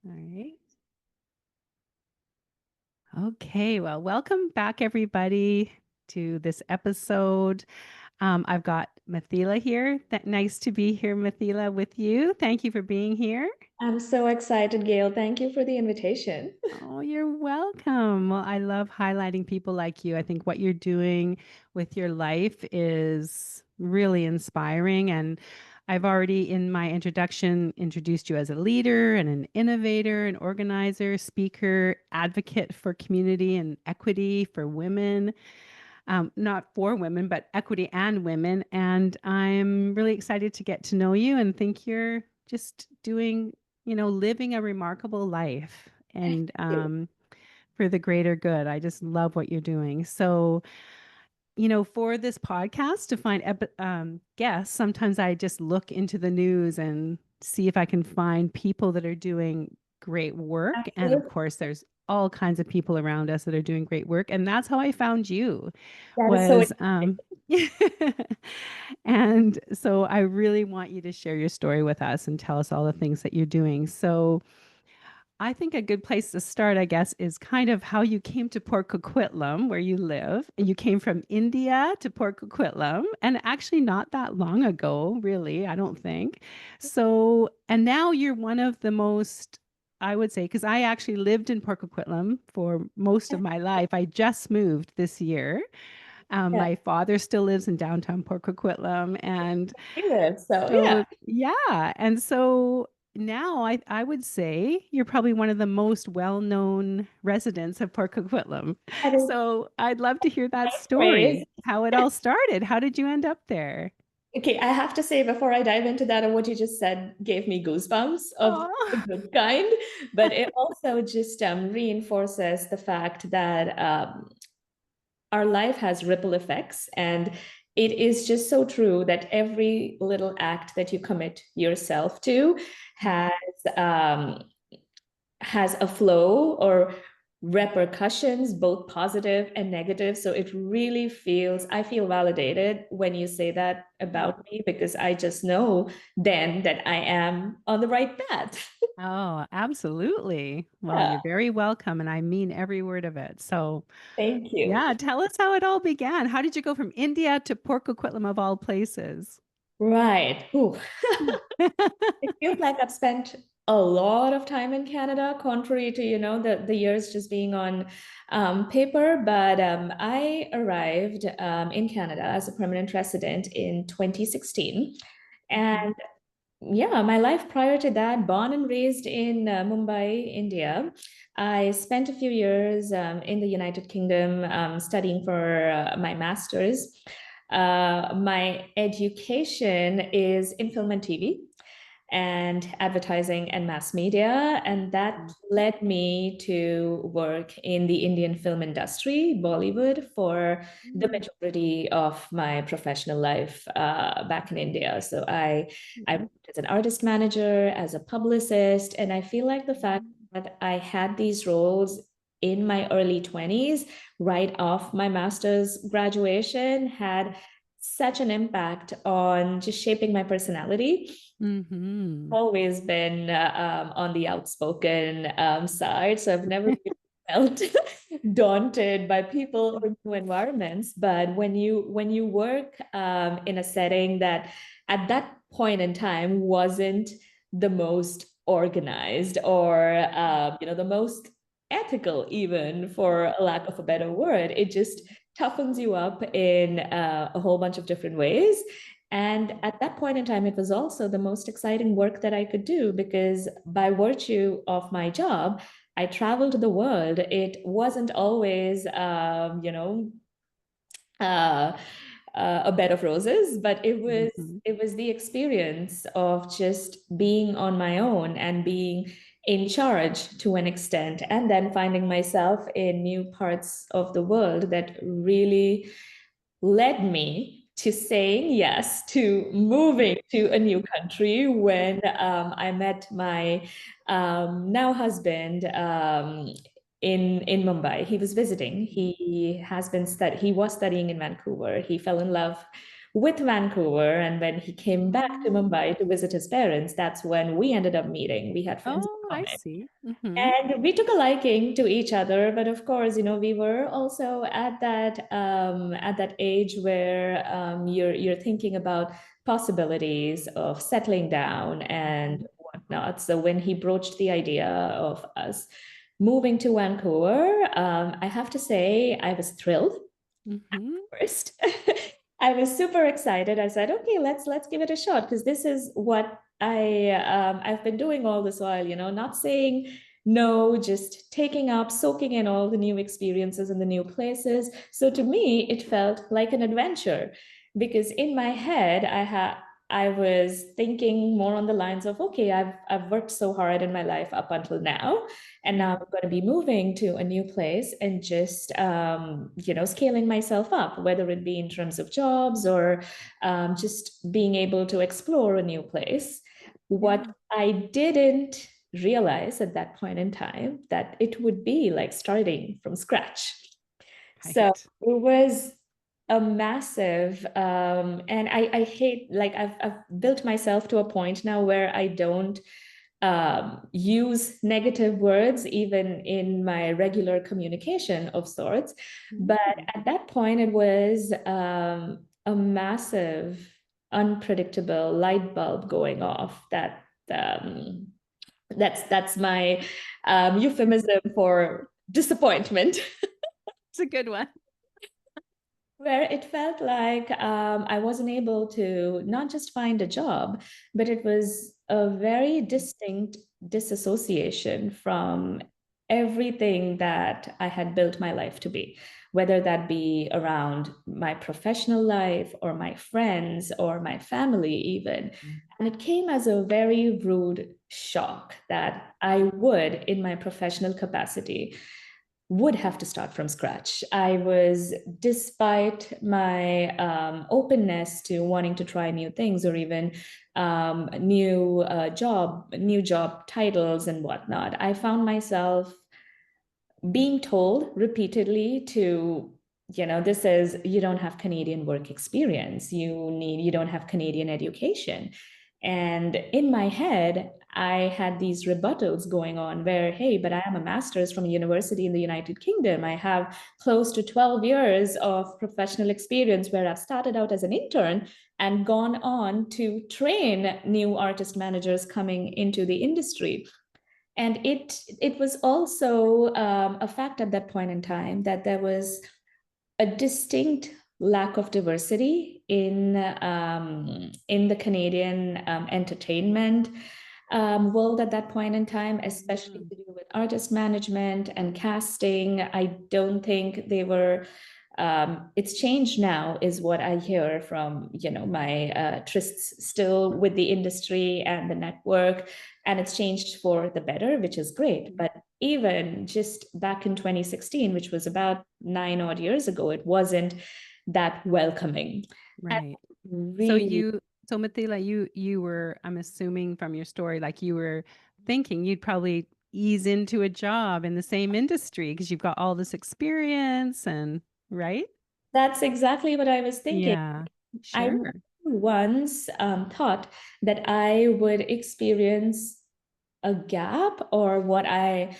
All right. Okay. Well, welcome back, everybody, to this episode. I've got Mithila here. Nice to be here, Mithila, with you. Thank you for being here. I'm so excited, Gail. Thank you for the invitation. Oh, you're welcome. Well, I love highlighting people like you. I think what you're doing with your life is really inspiring. And I've already, in my introduction, introduced you as a leader and an innovator, an organizer, speaker, advocate for community and equity for women. Not for women, but equity and women. And I'm really excited to get to know you and think you're just doing, living a remarkable life Thank and you. for the greater good. I just love what you're doing. So, for this podcast to find guests, sometimes I just look into the news and see if I can find people that are doing great work. And of Absolutely. course, there's all kinds of people around us that are doing great work. And that's how I found you That is so was exciting. and so I really want you to share your story with us and tell us all the things that you're doing. So I think a good place to start, I guess, is kind of how you came to Port Coquitlam, where you live. And you came from India to Port Coquitlam, and actually not that long ago, really, I don't think. So, and now you're one of the most, I would say, because I actually lived in Port Coquitlam for most of my life. I just moved this year. Yeah, My father still lives in downtown Port Coquitlam, and you live. So yeah, so yeah, and so now I would say you're probably one of the most well-known residents of Port Coquitlam. that is So I'd love to hear that nice praise. story, how it all started. How did you end up there? Okay, I have to say before I dive into that, what you just said gave me goosebumps of the Oh, good kind, but it also just reinforces the fact that our life has ripple effects, and it is just so true that every little act that you commit yourself to has um, has a flow or repercussions, both positive and negative. So it really feels, I feel validated when you say that about me, because I just know then that I am on the right path. oh, absolutely. Well, Yeah, you're very welcome, and I mean every word of it. So, thank you. yeah, tell us how it all began. How did you go from India to Port Coquitlam of all places? Right. Ooh. It feels like I've spent a lot of time in Canada, contrary to, the years just being on paper. But I arrived in Canada as a permanent resident in 2016. Mhm. And yeah, my life prior to that, born and raised in Mumbai, India. I spent a few years in the United Kingdom studying for my master's. My education is in film and TV and advertising and mass media. And that led me to work in the Indian film industry, Bollywood, for the Mhm. majority of my professional life back in India. So I Mhm. worked as an artist manager, as a publicist, and I feel like the fact Mhm. that I had these roles in my early 20s, right off my master's graduation, had such an impact on just shaping my personality. Mhm. Always been on the outspoken side, so I've never really felt daunted by people or new environments. But when you work in a setting that at that point in time wasn't the most organized or the most ethical, even for a lack of a better word, it just toughens you up in a whole bunch of different ways. And at that point in time, it was also the most exciting work that I could do, because by virtue of my job, I traveled the world. It wasn't always, uh, a bed of roses, but it was Mhm. it was the experience of just being on my own and being in charge to an extent, and then finding myself in new parts of the world that really led me to saying yes to moving to a new country when I met my now husband in Mumbai. He was visiting. He was studying in Vancouver. He fell in love with Vancouver. And when he came back to Mumbai to visit his parents, that's when we ended up meeting. We had friends Oh, in I common. see. Mm-hmm. And we took a liking to each other, but of course, we were also at that age where you're thinking about possibilities of settling down and whatnot. So when he broached the idea of us moving to Vancouver, I have to say I was thrilled Mm-hmm. first. I was super excited. I said, okay, let's give it a shot because this is what I've been doing all this while, not saying no, just taking up, soaking in all the new experiences and the new places. So to me, it felt like an adventure because in my head, I was thinking more on the lines of, okay, I've worked so hard in my life up until now, and now I'm going to be moving to a new place and just scaling myself up, whether it be in terms of jobs or just being able to explore a new place. What Yeah. I didn't realize at that point in time that it would be like starting from scratch. So Right. it was a massive and I hate, like, I've built myself to a point now where I don't use negative words even in my regular communication of sorts. But Mm. at that point, it was a massive, unpredictable light bulb going off. That's my euphemism for disappointment. It's a good one. Where it felt like I wasn't able to not just find a job, but it was a very distinct disassociation from everything that I had built my life to be, whether that be around my professional life or my friends or my family, even. And it came as a very rude shock that I would, in my professional capacity, would have to start from scratch. I was, despite my openness to wanting to try new things or even new job titles and whatnot, I found myself being told repeatedly to, this is, you don't have Canadian work experience, you don't have Canadian education. And in my head, I had these rebuttals going on where, hey, but I am a master's from a university in the United Kingdom. I have close to 12 years of professional experience where I've started out as an intern and gone on to train new artist managers coming into the industry. And it was also a fact at that point in time that there was a distinct lack of diversity in the Canadian entertainment world at that point in time, especially Mm. to do with artist management and casting. I don't think they were. It's changed now, is what I hear from my trysts still with the industry and the network, and it's changed for the better, which is great. But even just back in 2016, which was about 9 odd years ago, it wasn't that welcoming. And Right. So really, you, so Mithila, you were, I'm assuming from your story, like you were thinking you'd probably ease into a job in the same industry because you've got all this experience and right? that's exactly what I was thinking. Yeah, I sure. once thought that I would experience a gap, or what I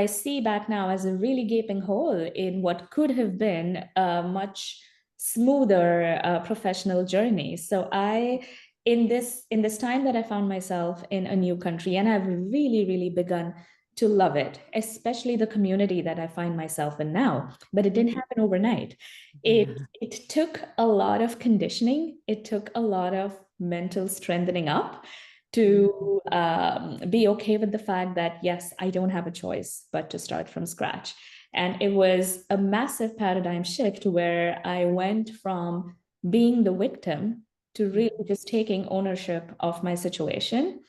see back now as a really gaping hole in what could have been a much smoother professional journey. So I in this time that I found myself in a new country, and I've really begun to love it, especially the community that I find myself in now. But it didn't Mhm. happen overnight. It Yeah. it took a lot of conditioning. It took a lot of mental strengthening up Mhm. to be okay with the fact that, yes, I don't have a choice but to start from scratch. And it was a massive paradigm shift where I went from being the victim to really just taking ownership of my situation.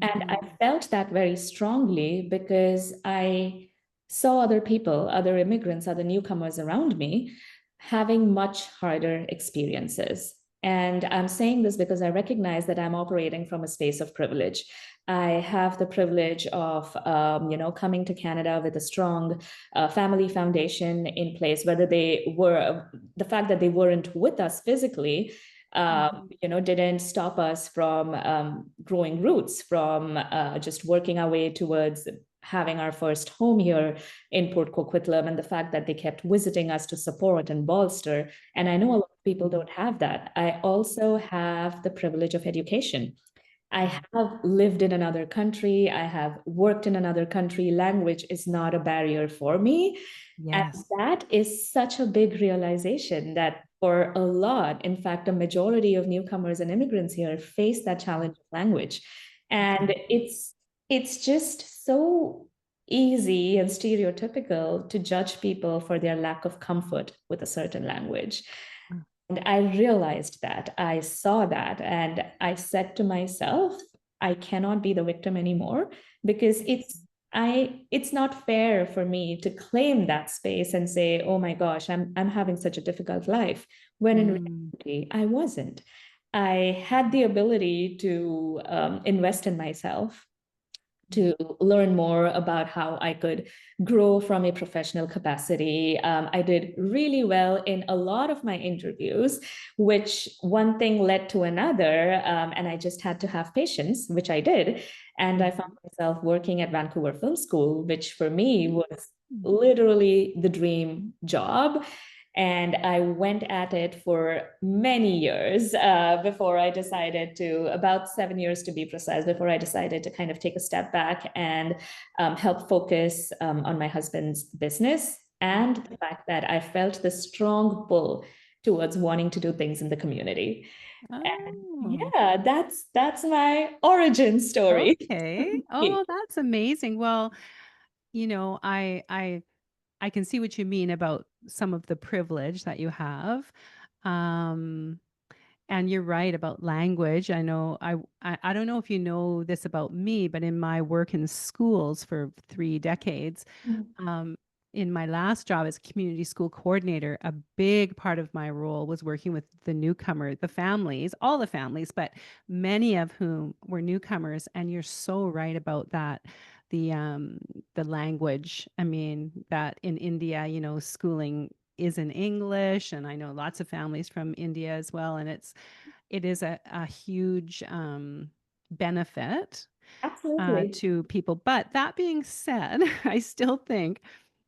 And I Mhm. felt that very strongly because I saw other people, other immigrants, other newcomers around me having much harder experiences. And I'm saying this because I recognize that I'm operating from a space of privilege. I have the privilege of, coming to Canada with a strong family foundation in place. Whether they were, the fact that they weren't with us physically Mhm. didn't stop us from growing roots, from just working our way towards having our first home here in Port Coquitlam, and the fact that they kept visiting us to support and bolster. And I know a lot of people don't have that. I also have the privilege of education. I have lived in another country. I have worked in another country. Language is not a barrier for me. And Yes. that is such a big realization that for a lot, in fact, a majority of newcomers and immigrants here face that challenge of language. And it's just so easy and stereotypical to judge people for their lack of comfort with a certain language. And I realized that, I saw that, and I said to myself, I cannot be the victim anymore, because it's not fair for me to claim that space and say, oh my gosh, I'm having such a difficult life, when in Mm. reality I wasn't. I had the ability to invest in myself, to learn more about how I could grow from a professional capacity. I did really well in a lot of my interviews, which one thing led to another. And I just had to have patience, which I did. And I found myself working at Vancouver Film School, which for me was literally the dream job. And I went at it for many years before I decided to, about 7 years to be precise, before I decided to kind of take a step back and help focus on my husband's business, and the fact that I felt the strong pull towards wanting to do things in the community. And Oh, yeah, that's my origin story. okay. Oh, that's amazing. Well, I can see what you mean about some of the privilege that you have. Um, and you're right about language. I know I don't know if you know this about me, but in my work in schools for 3 decades, um, in my last job as community school coordinator, a big part of my role was working with the newcomer, the families, all the families, but many of whom were newcomers. And you're so right about that. The language. I mean, that in India, schooling is in English, and I know lots of families from India as well, and it is a huge benefit Absolutely. to people. But that being said, I still think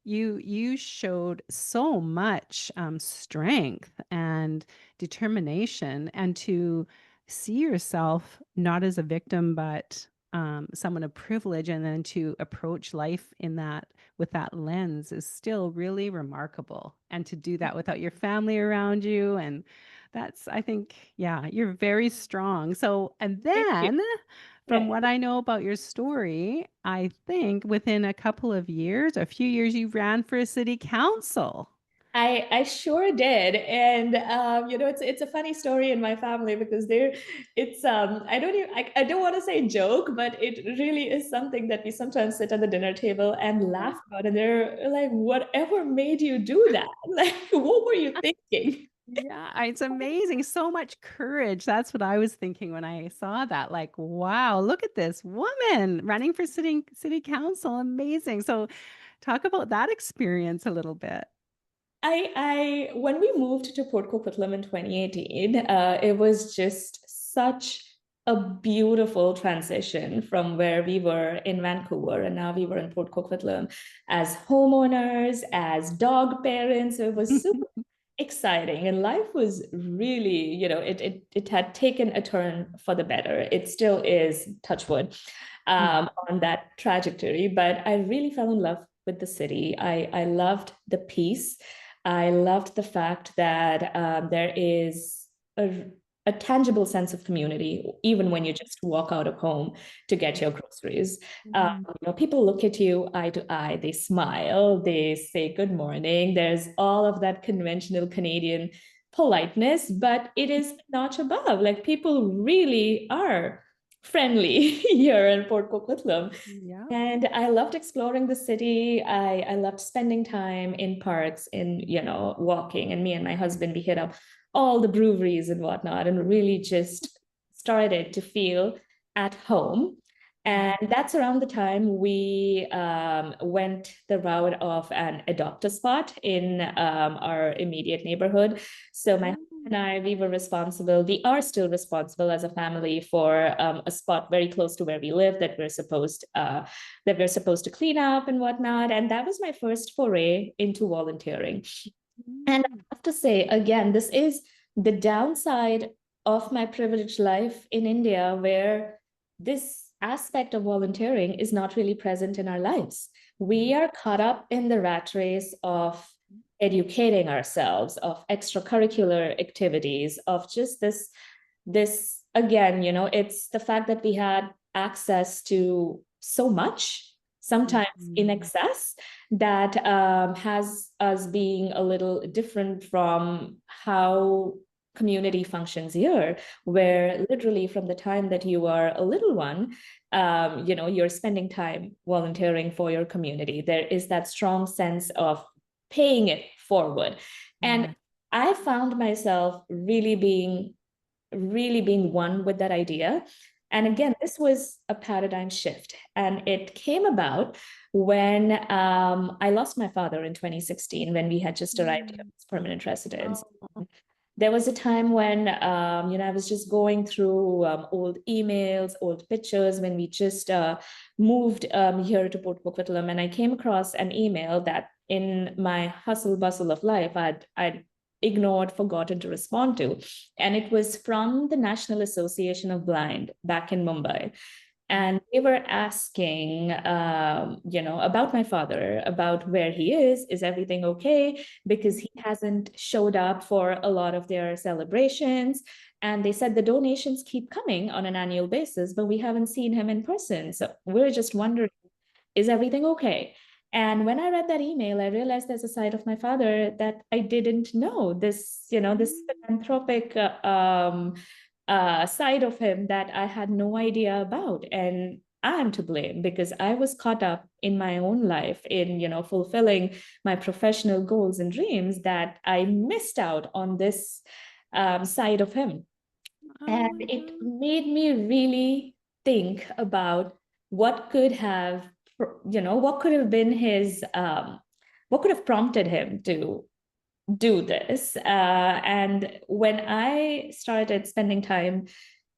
you showed so much strength and determination, and to see yourself not as a victim, but someone of privilege, and then to approach life in that with that lens is still really remarkable. And to do that without your family around you, and that's, I think, yeah, you're very strong. So, and Thank you. then Yeah. from what I know about your story, I think within a couple of years, a few years, you ran for a city council. I sure did, and it's a funny story in my family, because it's I don't want to say joke, but it really is something that we sometimes sit at the dinner table and laugh about, and they're like, "Whatever made you do that? Like, what were you thinking?" Yeah, it's amazing. So much courage. That's what I was thinking when I saw that. Like, wow, look at this woman running for city council. Amazing. So talk about that experience a little bit. When we moved to Port Coquitlam in 2018, it was just such a beautiful transition from where we were in Vancouver, and now we were in Port Coquitlam as homeowners, as dog parents. It was super exciting, and life was really, it had taken a turn for the better. It still is, touch wood, on that trajectory. But I really fell in love with the city. I loved the peace. I loved the fact that there is a tangible sense of community, even when you just walk out of home to get your groceries. Mhm. People look at you eye to eye, they smile, they say good morning. There's all of that conventional Canadian politeness, but it is a notch above. Like, people really are friendly here in Port Coquitlam. Yeah. And I loved exploring the city. I loved spending time in parks, in, walking. And me and my husband, we hit up all the breweries and whatnot, and really just started to feel at home. And that's around the time we went the route of an adopt a spot in our immediate neighborhood. So my husband and I, we are still responsible as a family for a spot very close to where we live that we're supposed to clean up and whatnot. And that was my first foray into volunteering. And I have to say, again, this is the downside of my privileged life in India, where this aspect of volunteering is not really present in our lives. We are caught up in the rat race of educating ourselves, of extracurricular activities, of just this again, it's the fact that we had access to so much, sometimes in excess, that has us being a little different from how community functions here, where literally from the time that you are a little one, you're spending time volunteering for your community. There is that strong sense of paying it forward. And I found myself really being one with that idea. And again, this was a paradigm shift. And it came about when I lost my father in 2016, when we had just arrived here as permanent residents. There was a time when, I was just going through old emails, old pictures when we just moved here to Port Coquitlam. And I came across an email that in my hustle bustle of life, I'd ignored, forgotten to respond to. And it was from the National Association of Blind back in Mumbai. And they were asking, about my father, about where he is everything okay? Because he hasn't showed up for a lot of their celebrations. And they said the donations keep coming on an annual basis, but we haven't seen him in person. So we're just wondering, is everything okay? And when I read that email, I realized there's a side of my father that I didn't know. This philanthropic side of him that I had no idea about. And I'm to blame because I was caught up in my own life in, fulfilling my professional goals and dreams, that I missed out on this side of him. And it made me really think about what could have, what could have been what could have prompted him to do this. And when I started spending time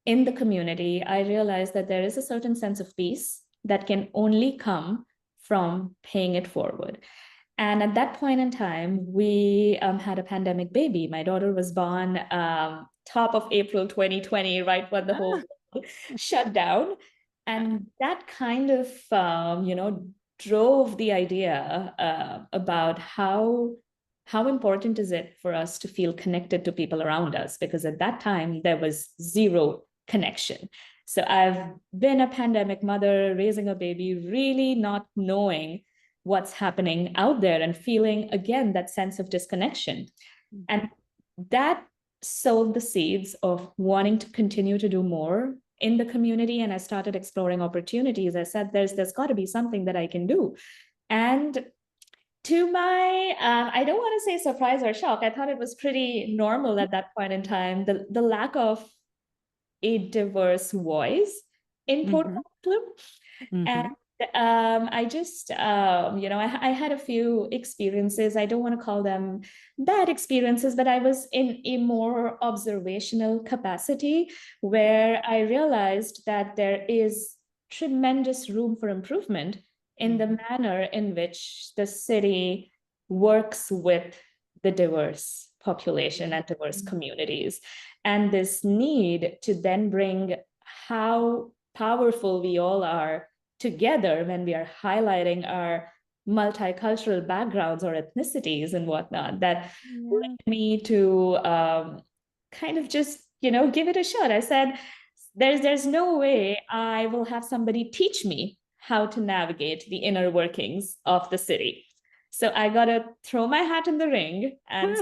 in the community, I realized that there is a certain sense of peace that can only come from paying it forward. And at that point in time, we had a pandemic baby. My daughter was born top of April 2020, right when the whole world shut down. And that kind of, drove the idea about how important is it for us to feel connected to people around us? Because at that time, there was zero connection. So I've been a pandemic mother, raising a baby, really not knowing what's happening out there and feeling, again, that sense of disconnection. And that sowed the seeds of wanting to continue to do more in the community. And I started exploring opportunities. I said, there's got to be something that I can do. And to my, I don't want to say surprise or shock, I thought it was pretty normal at that point in time, the lack of a diverse voice in Port Coquitlam. And I just, I had a few experiences. I don't want to call them bad experiences, but I was in a more observational capacity where I realized that there is tremendous room for improvement in the manner in which the city works with the diverse population and diverse communities. And this need to then bring how powerful we all are together when we are highlighting our multicultural backgrounds or ethnicities and whatnot, that led me to kind of just, give it a shot. I said, there's no way I will have somebody teach me how to navigate the inner workings of the city. So I got to throw my hat in the ring and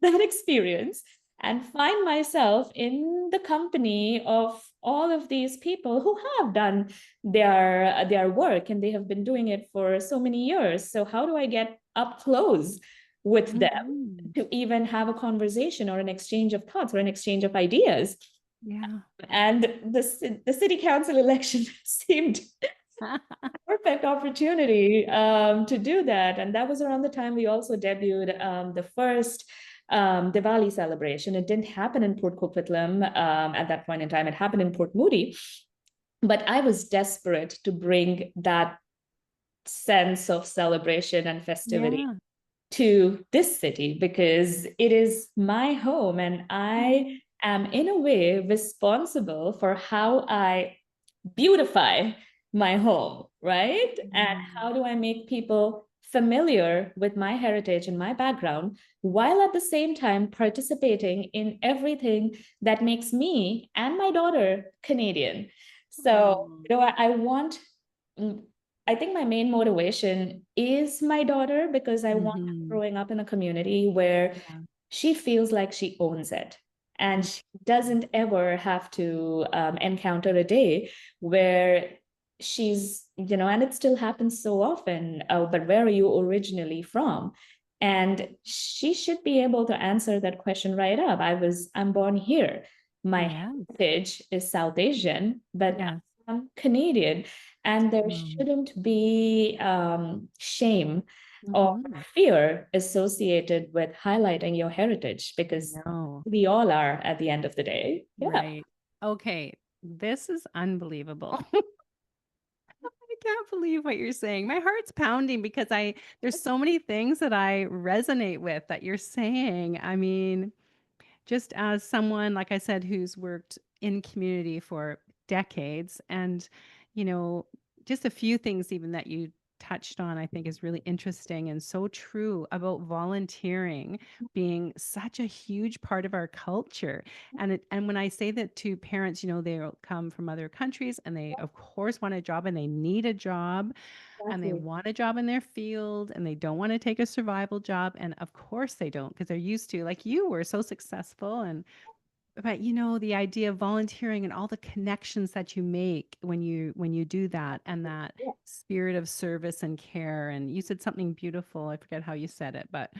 that experience and find myself in the company of all of these people who have done their work, and they have been doing it for so many years. So how do I get up close with them to even have a conversation or an exchange of thoughts or an exchange of ideas? Yeah. And the city council election seemed perfect opportunity to do that. And that was around the time we also debuted the first Diwali celebration. It didn't happen in Port Coquitlam at that point in time. It happened in Port Moody. But I was desperate to bring that sense of celebration and festivity Yeah. to this city because it is my home and I am, in a way, responsible for how I beautify my home, right? And Mm. how do I make people familiar with my heritage and my background while at the same time participating in everything that makes me and my daughter Canadian? So, Oh. I want, I think my main motivation is my daughter because I want her Hmm. growing up in a community where Yeah. she feels like she owns it and Mm. she doesn't ever have to encounter a day where and it still happens so often, but where are you originally from? And she should be able to answer that question right up. I'm born here. My Yeah. heritage is South Asian, but Yes. I'm Canadian. And there Mm. shouldn't be shame or Hmm. fear associated with highlighting your heritage because No. we all are at the end of the day. Yeah. Right. Okay. This is unbelievable. I can't believe what you're saying. My heart's pounding because there's so many things that I resonate with that you're saying. I mean, just as someone, like I said, who's worked in community for decades, and, you know, just a few things even that you touched on, I think is really interesting and so true about volunteering being such a huge part of our culture. And when I say that to parents, they'll come from other countries and they of course want a job and they need a job and they Exactly. want a job in their field and they don't want to take a survival job, and of course they don't because they're used to, like you were, so successful. And but the idea of volunteering and all the connections that you make when you do that, and that Yeah. spirit of service and care. And you said something beautiful, I forget how you said it, but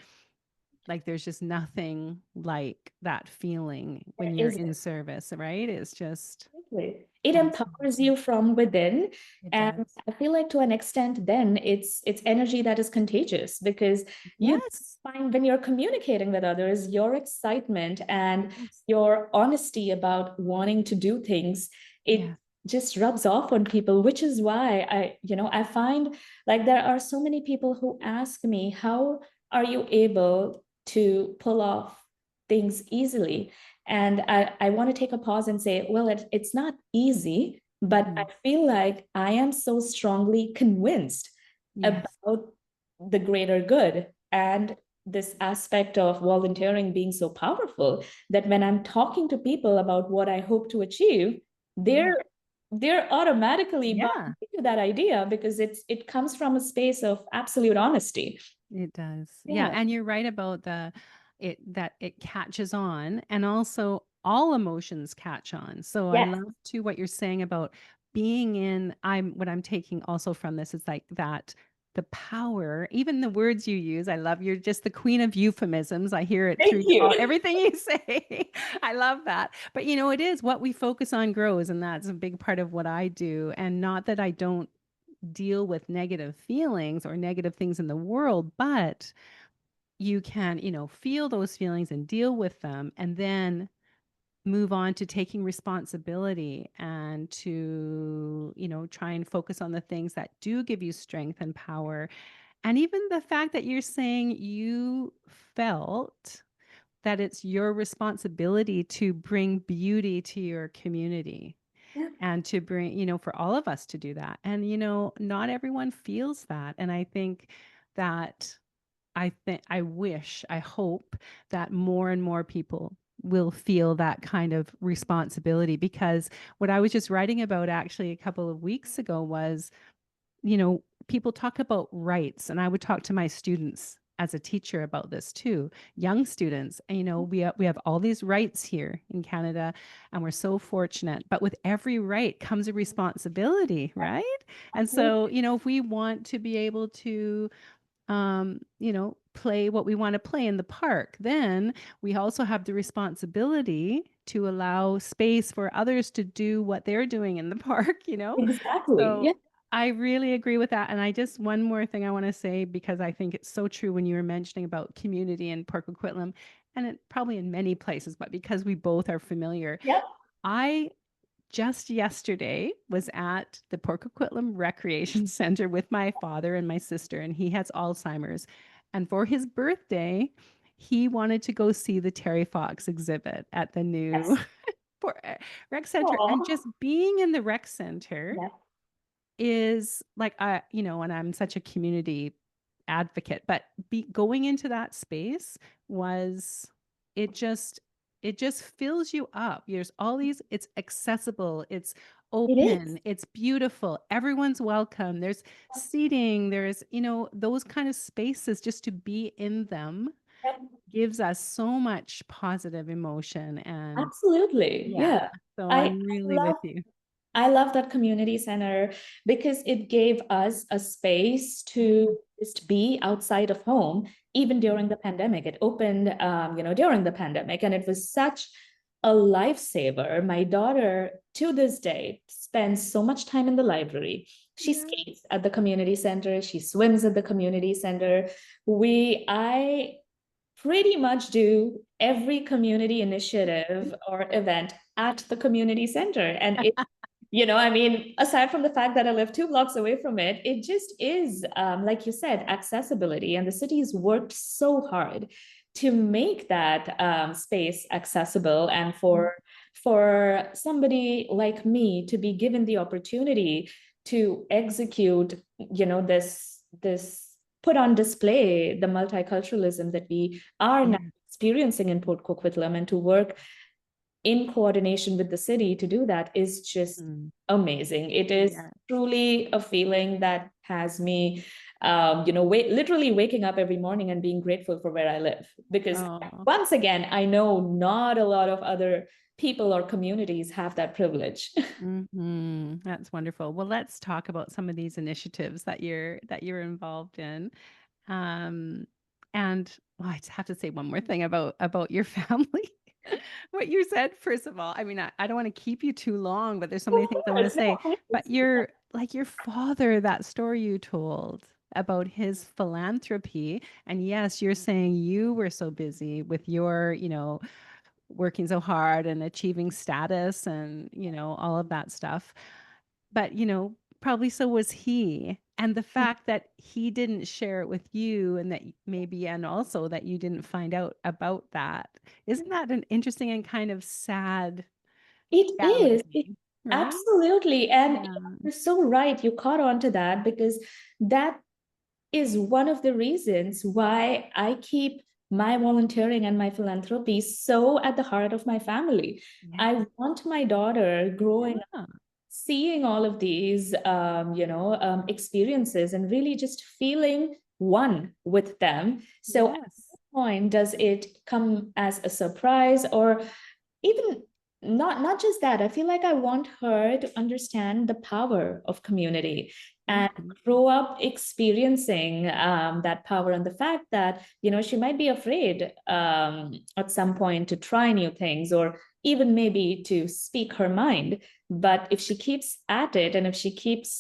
like there's just nothing like that feeling There when you're is in service, right? It's just Exactly. It empowers absolutely. you from within. It And does. I feel like to an extent, then it's energy that is contagious because you Yes. find when you're communicating with others, your excitement and Yes. your honesty about wanting to do things, it Yeah. just rubs off on people, which is why I find like there are so many people who ask me, how are you able to pull off things easily? And I want to take a pause and say, well, it's not easy, but I Mhm. feel like I am so strongly convinced Yes. about the greater good and this aspect of volunteering being so powerful that when I'm talking to people about what I hope to achieve, Yeah. they're automatically bought Yeah. into that idea because it comes from a space of absolute honesty. It does. Yeah, Yeah. and you're right about it catches on, and also all emotions catch on. So I Yes. love too what you're saying about being in what I'm taking also from this is like that the power, even the words you use. I love you're just the queen of euphemisms. I hear it Thank through you. everything you say. I love that. But it is what we focus on grows, and that's a big part of what I do. And not that I don't deal with negative feelings or negative things in the world, but you can, feel those feelings and deal with them and then move on to taking responsibility and to, try and focus on the things that do give you strength and power. And even the fact that you're saying you felt that it's your responsibility to bring beauty to your community Yeah. and to bring, for all of us to do that. And, not everyone feels that. And that I wish, I hope that more and more people will feel that kind of responsibility, because what I was just writing about actually a couple of weeks ago was, people talk about rights, and I would talk to my students as a teacher about this too, young students. And we have all these rights here in Canada, and we're so fortunate. But with every right comes a responsibility, right? And so, if we want to be able to play what we want to play in the park, then we also have the responsibility to allow space for others to do what they're doing in the park. Exactly. So Yeah. I really agree with that. And one more thing I want to say, because I think it's so true when you were mentioning about community in Port Coquitlam. and probably in many places, but because we both are familiar, Yep. I just yesterday was at the Port Coquitlam Recreation Center with my father and my sister, and he has Alzheimer's. And for his birthday, he wanted to go see the Terry Fox exhibit at the new Yes. rec center. And Aw. just being in the rec center Yeah. is like, and I'm such a community advocate, but going into that space was, it just it just fills you up. There's all these, it's accessible, it's It is. open, it's beautiful, everyone's welcome, there's seating, there's, those kind of spaces. Just to be in them Yep. gives us so much positive emotion. And Absolutely. yeah, Yeah. so I I'm really with love you. I love that community center because it gave us a space to just be outside of home, even during the pandemic. It opened, during the pandemic, and it was such a lifesaver. My daughter, to this day, spends so much time in the library. She Yeah. skates at the community center. She swims at the community center. I pretty much do every community initiative or event at the community center, and I mean, aside from the fact that I live 2 blocks away from it, it just is, like you said, accessibility. And the city has worked so hard to make that space accessible. And for somebody like me to be given the opportunity to execute, this put on display the multiculturalism that we are now Yeah. experiencing in Port Coquitlam, and to work in coordination with the city to do that is just Mm. amazing. It is Yeah. truly a feeling that has me, literally waking up every morning and being grateful for where I live. Because Oh. once again, I know not a lot of other people or communities have that privilege. That's wonderful. Well, let's talk about some of these initiatives that you're involved in. Um, and well, I just have to say one more thing about your family. What you said, first of all, I mean, I don't want to keep you too long, but there's so many Of things I want to course, say. no. But your father, that story you told about his philanthropy, and yes, you're saying you were so busy with your, working so hard and achieving status and, all of that stuff. But, probably so was he. And the fact that he didn't share it with you, and that maybe, and also that you didn't find out about that. Isn't that an interesting and kind of sad It is. reality, right? Absolutely. And Yeah. you're so right. You caught on to that because that is one of the reasons why I keep my volunteering and my philanthropy so at the heart of my family. Yeah. I want my daughter growing up, Yeah. seeing all of these, experiences and really just feeling one with them. So at Yes. what point does it come as a surprise, or even not just that, I feel like I want her to understand the power of community and Mhm. grow up experiencing that power, and the fact that she might be afraid at some point to try new things, or even maybe to speak her mind, but if she keeps at it, and if she keeps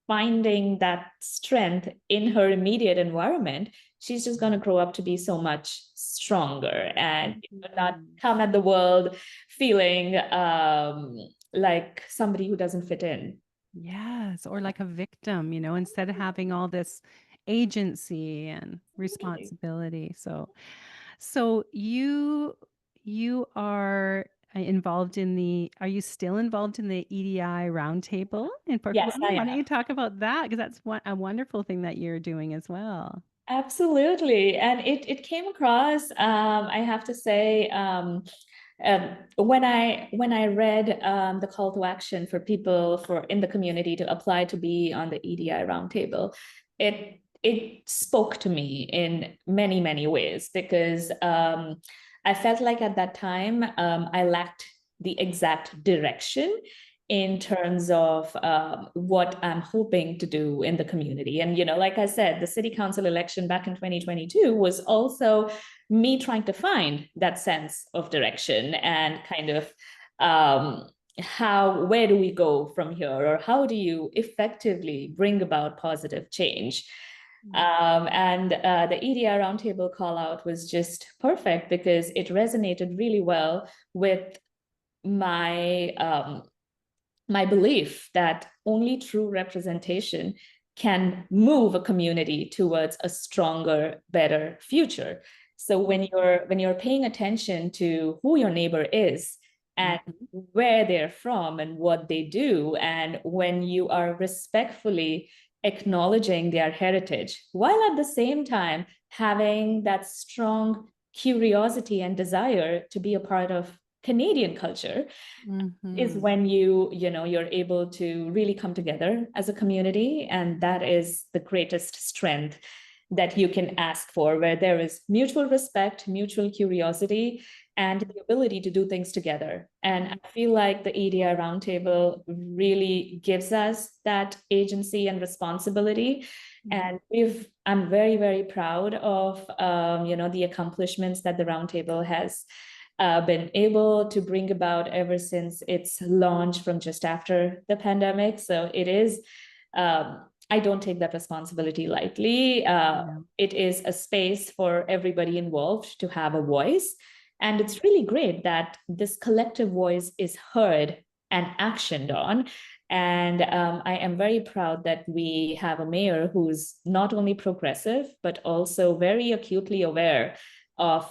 finding that strength in her immediate environment, she's just going to grow up to be so much stronger and not Mhm. come at the world feeling like somebody who doesn't fit in. Yes, or like a victim, instead of having all this agency and responsibility. So you are are you still involved in the EDI roundtable in Port Yes, I Coquitlam? Why don't am. you talk about that? Because that's a wonderful thing that you're doing as well. Absolutely. And it came across, I have to say, when I read the call to action for people for in the community to apply to be on the EDI roundtable, it spoke to me in many, many ways, because I felt like at that time I lacked the exact direction in terms of what I'm hoping to do in the community. And, like I said, the city council election back in 2022 was also me trying to find that sense of direction and kind of where do we go from here, or how do you effectively bring about positive change? Mm. And the EDI roundtable call out was just perfect because it resonated really well with my my belief that only true representation can move a community towards a stronger, better future. So when you're paying attention to who your neighbor is and Mhm. where they're from and what they do, and when you are respectfully acknowledging their heritage, while at the same time having that strong curiosity and desire to be a part of Canadian culture, is Mhm. when you're able to really come together as a community, and that is the greatest strength that you can ask for, where there is mutual respect, mutual curiosity, and the ability to do things together. And I feel like the EDI roundtable really gives us that agency and responsibility. Mhm. And I'm very, very proud of the accomplishments that the roundtable has been able to bring about ever since its launch from just after the pandemic. So it is, I don't take that responsibility lightly. Yeah. It is a space for everybody involved to have a voice. And it's really great that this collective voice is heard and actioned on. And I am very proud that we have a mayor who's not only progressive, but also very acutely aware of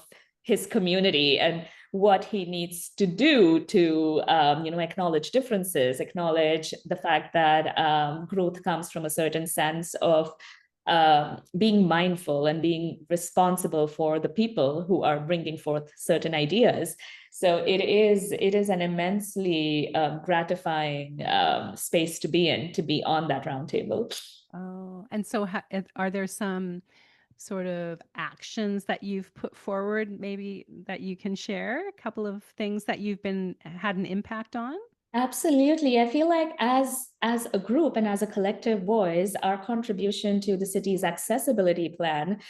his community and what he needs to do to acknowledge differences, acknowledge the fact that growth comes from a certain sense of being mindful and being responsible for the people who are bringing forth certain ideas. So it is an immensely gratifying space to be in, to be on that roundtable. Oh, and so are there some sort of actions that you've put forward, maybe that you can share? A couple of things that you've been had an impact on? Absolutely. I feel like as a group and as a collective voice, our contribution to the city's accessibility plan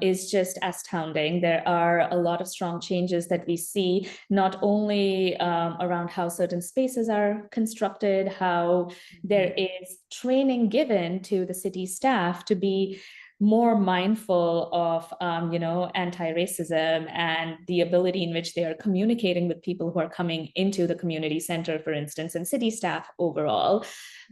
is just astounding. There are a lot of strong changes that we see, not only around how certain spaces are constructed, how Mhm. there is training given to the city staff to be more mindful of anti-racism and the ability in which they are communicating with people who are coming into the community center, for instance, and city staff overall.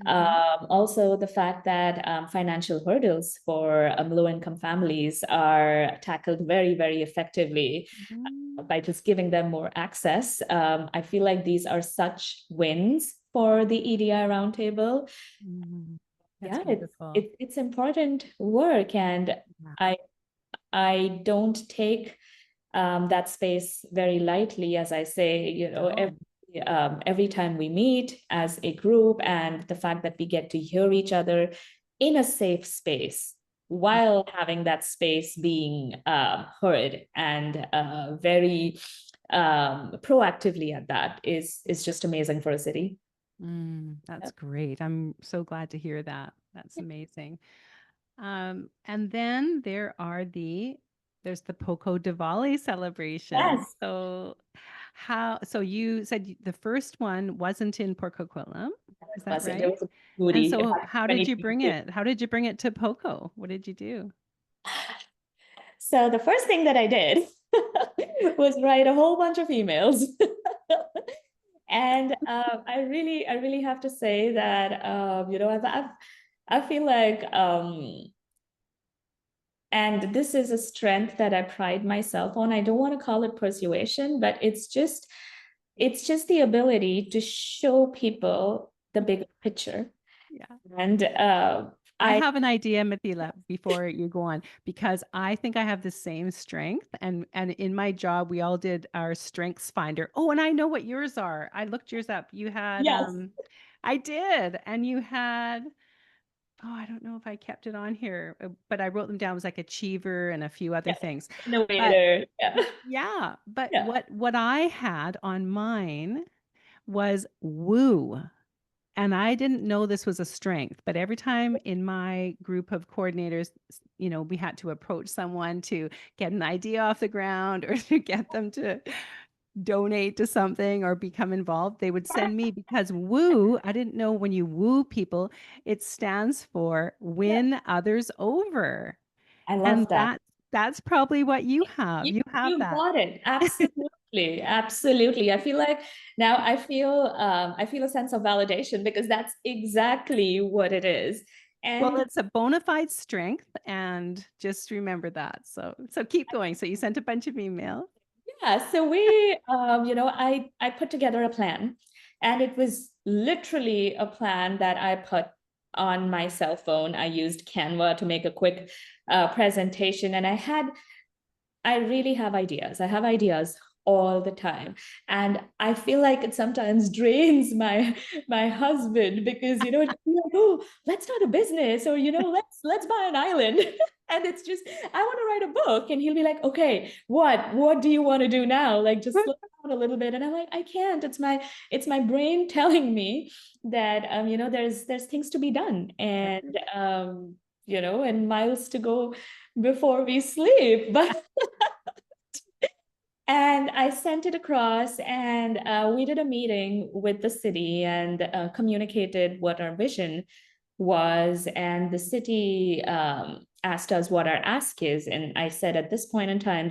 Mhm. Also, the fact that financial hurdles for low-income families are tackled very, very effectively Mhm. by just giving them more access. I feel like these are such wins for the EDI roundtable. Mhm. That's Yeah, wonderful. it's important work, and Yeah. I I don't take that space very lightly. As I say, No. every time we meet as a group, and the fact that we get to hear each other in a safe space while having that space being heard and very proactively at that is just amazing for a city. That's great. I'm so glad to hear that. That's amazing. And then there's the Poco Diwali celebration. Yes, So you said the first one wasn't in Port Coquitlam, is it that wasn't. It right? was a And booty. It so had how did 20 you bring people. it? How did you bring it to Poco? What did you do? So the first thing that I did was write a whole bunch of emails. And I really have to say that I feel like and this is a strength that I pride myself on. I don't want to call it persuasion, but it's just the ability to show people the bigger picture. Yeah. And I I have an idea, Mithila, before you go on, because I think I have the same strength. And in my job, we all did our strengths finder. Oh, and I know what yours are. I looked yours up. You had yes, I did. And you had, oh, I don't know if I kept it on here, but I wrote them down. It was like achiever and a few other yes, things. But innovator. Yeah. yeah, but Yeah. what I had on mine was woo. And I didn't know this was a strength, but every time in my group of coordinators, we had to approach someone to get an idea off the ground or to get them to donate to something or become involved, they would send me because woo, I didn't know when you woo people, it stands for Yeah, win others over. I And love that. that's probably what you have. You, You have you that. got it. Absolutely. Absolutely. I feel like now I feel a sense of validation because that's exactly what it is. Well, And it's a bona fide strength, and just remember that. So keep going. So you sent a bunch of emails. yeah, so I put together a plan, and it was literally a plan that I put on my cell phone. I used Canva to make a quick presentation, and I really have ideas. I have ideas all the time. And I feel like it sometimes drains my husband because it's like, oh, let's start a business, or let's buy an island. And it's just, I want to write a book. And he'll be like, okay, what do you want to do now? Like, just slow down a little bit. And I'm like, I can't. It's my brain telling me that there's things to be done. And and miles to go before we sleep. But and I sent it across, and we did a meeting with the city and communicated what our vision was. And the city asked us what our ask is. And I said, at this point in time,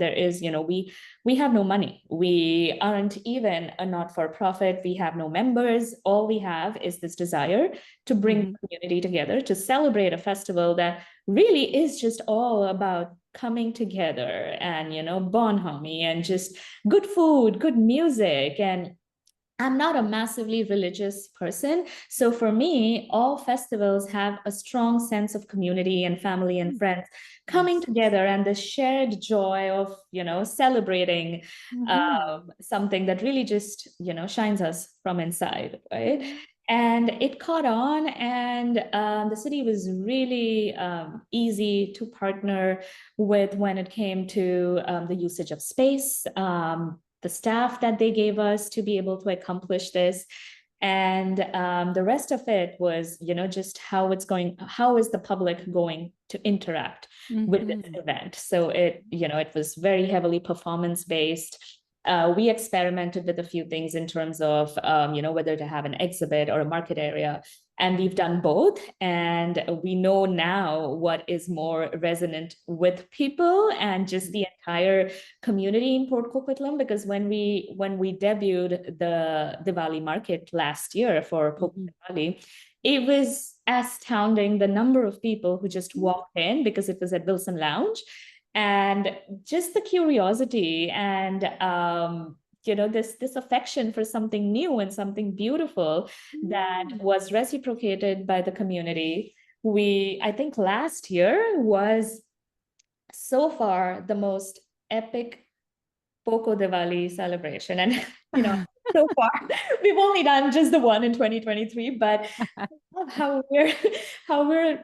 we have no money. We aren't even a not-for-profit. We have no members. All we have is this desire to bring Mhm. the community together, to celebrate a festival that really is just all about coming together and bonhomie and just good food, good music. And I'm not a massively religious person. So for me, all festivals have a strong sense of community and family and friends coming Yes. together, and the shared joy of, celebrating Mhm. something that really just, shines us from inside, right? Mhm. And it caught on, and the city was really easy to partner with when it came to the usage of space, the staff that they gave us to be able to accomplish this. And the rest of it was, just how is the public going to interact with this Mhm. event? So it was very heavily performance based. We experimented with a few things in terms of, whether to have an exhibit or a market area. And we've done both. And we know now what is more resonant with people and just the entire community in Port Coquitlam. Because when we debuted the Diwali market last year for Port Mhm. Diwali, it was astounding the number of people who just walked in because it was at Wilson Lounge, and just the curiosity and this affection for something new and something beautiful that Mhm. was reciprocated by the community. I think last year was so far the most epic Poco Diwali celebration. And, so far we've only done just the one in 2023, but I love how we're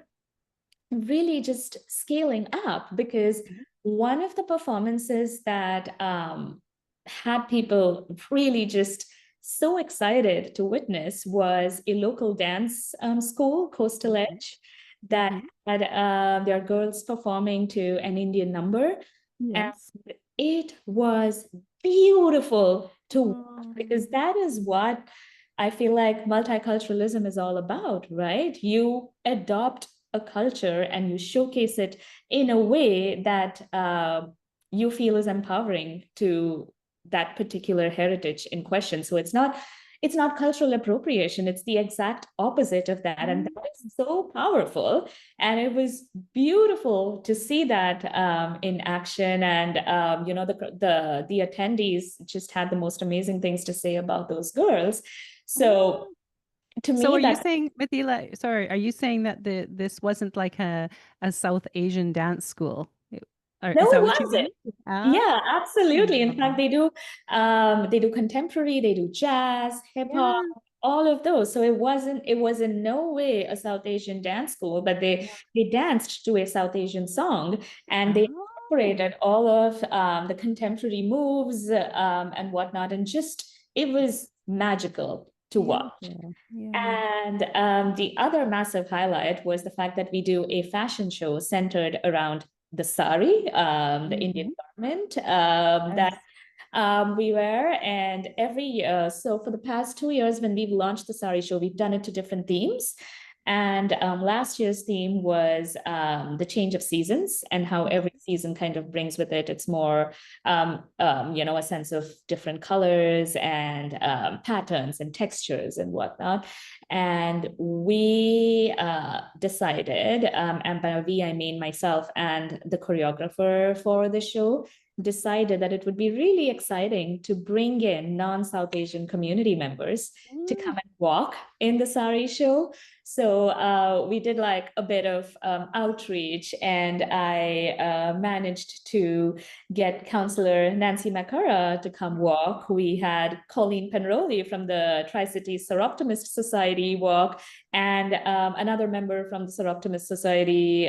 really just scaling up, because one of the performances that had people really just so excited to witness was a local dance school, Coastal Mhm. Edge, that Mhm. had their girls performing to an Indian number. And Yes. it was beautiful to watch, Oh. because that is what I feel like multiculturalism is all about, right? You adopt a culture and you showcase it in a way that you feel is empowering to that particular heritage in question. So it's not cultural appropriation, it's the exact opposite of that. And that is so powerful. And it was beautiful to see that in action. And the attendees just had the most amazing things to say about those girls. So Oh. to So me, are you that saying, Mithila, sorry, are you saying that this wasn't like a South Asian dance school? Or no, is it that what you wasn't. mean? Ah. Yeah, absolutely. In fact, they do contemporary, they do jazz, hip hop, Yeah. all of those. So it was in no way a South Asian dance school, but they Yeah. they danced to a South Asian song, and they Oh, incorporated all of the contemporary moves and whatnot, and just it was magical to watch. beautiful. Yeah. And the other massive highlight was the fact that we do a fashion show centered around the sari, the Indian Mhm. garment, that Yes. We were, and every year, so for the past 2 years, when we've launched the sari show, we've done it to different themes. And last year's theme was the change of seasons, and how every season kind of brings with it its more, a sense of different colors and patterns and textures and whatnot. And we decided, and by we, I mean myself and the choreographer for the show, decided that it would be really exciting to bring in non-South Asian community members to come and walk in the sari show. So we did like a bit of outreach, and I managed to get Councillor Nancy Makara to come walk. We had Colleen Penroli from the Tri-Cities Seroptimist Society walk, and another member from the Seroptimist Society,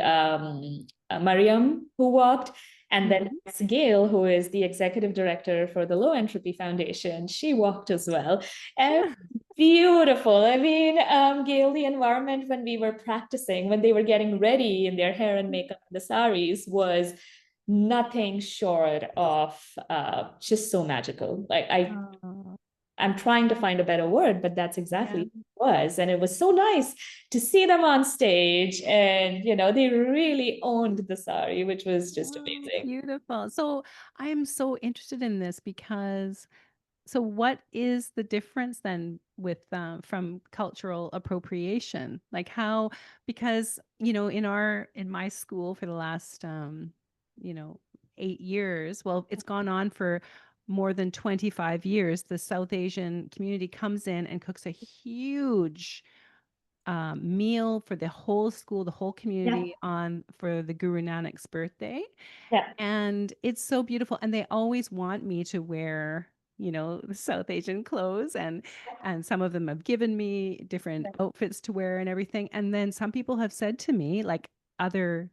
Mariam, who walked. And then Gail, who is the executive director for the Low Entropy Foundation, she walked as well. And beautiful. I mean, Gail, the environment when we were practicing, when they were getting ready in their hair and makeup, the saris, was nothing short of just so magical. Like I'm trying to find a better word, but that's exactly what it was. And it was so nice to see them on stage, and they really owned the sari, which was just amazing. Beautiful. So I'm so interested in this because so what is the difference then with from cultural appropriation? Like how, because in my school for the last you know 8 years, well, it's gone on for more than 25 years. The South Asian community comes in and cooks a huge meal for the whole school, the whole community on for the Guru Nanak's birthday. Yeah. And it's so beautiful. And they always want me to wear, South Asian clothes. And some of them have given me different outfits to wear and everything. And then some people have said to me, like other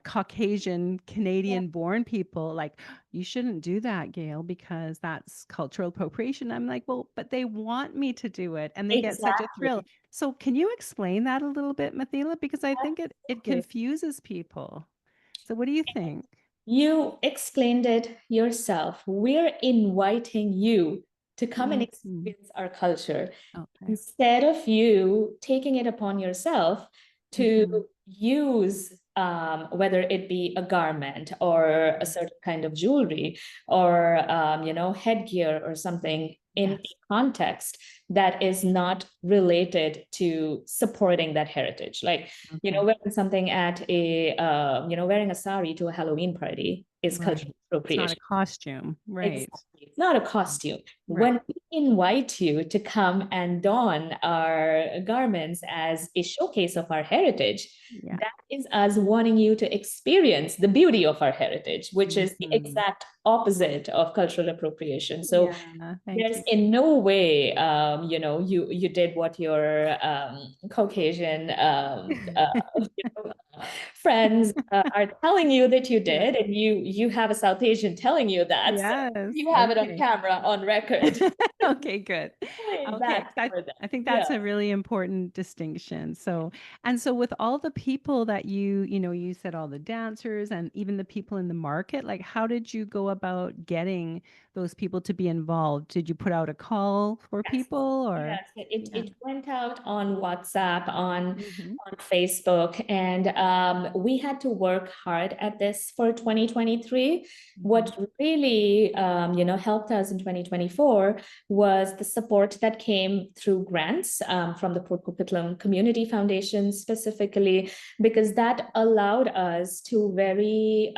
Caucasian Canadian born people, like, you shouldn't do that, Gail, because that's cultural appropriation. I'm like, well, but they want me to do it and they get such a thrill. Exactly. So can you explain that a little bit, Mithila? Because I think it Absolutely. confuses people. So what do you think? You explained it yourself. We're inviting you to come and Mhm. experience our culture Okay. instead of you taking it upon yourself to Mhm. use, whether it be a garment or a certain kind of jewelry or headgear or something in a Yes. context that is not related to supporting that heritage. Like, Okay. wearing something at a wearing a sari to a Halloween party is Right. cultural It's not a appropriation. costume. Right. Exactly. It's not a costume. Right. When we invite you to come and don our garments as a showcase of our heritage, Yeah. that is us wanting you to experience the beauty of our heritage, which is the Mhm. exact opposite of cultural appropriation. So Yeah. Thank there's you. in no way, you did what your Caucasian friends are telling you that you Yeah. did, and you have a South Asian telling you that. So Yes. you have it on Okay. camera, on record. Okay, good. Way Okay, back 'cause for them. I think Yeah. that's a really important distinction. So, and so with all the people that you said all the dancers and even the people in the market, like how did you go about getting those people to be involved? Did you put out a call for Yes. people or? Yes, it, Yeah. it went out on WhatsApp, Hmm. on Facebook, and we had to work hard at this for 2023. Hmm. What really, helped us in 2024 was the support that came through grants from the Port Coquitlam Community Foundation specifically, because that allowed us to very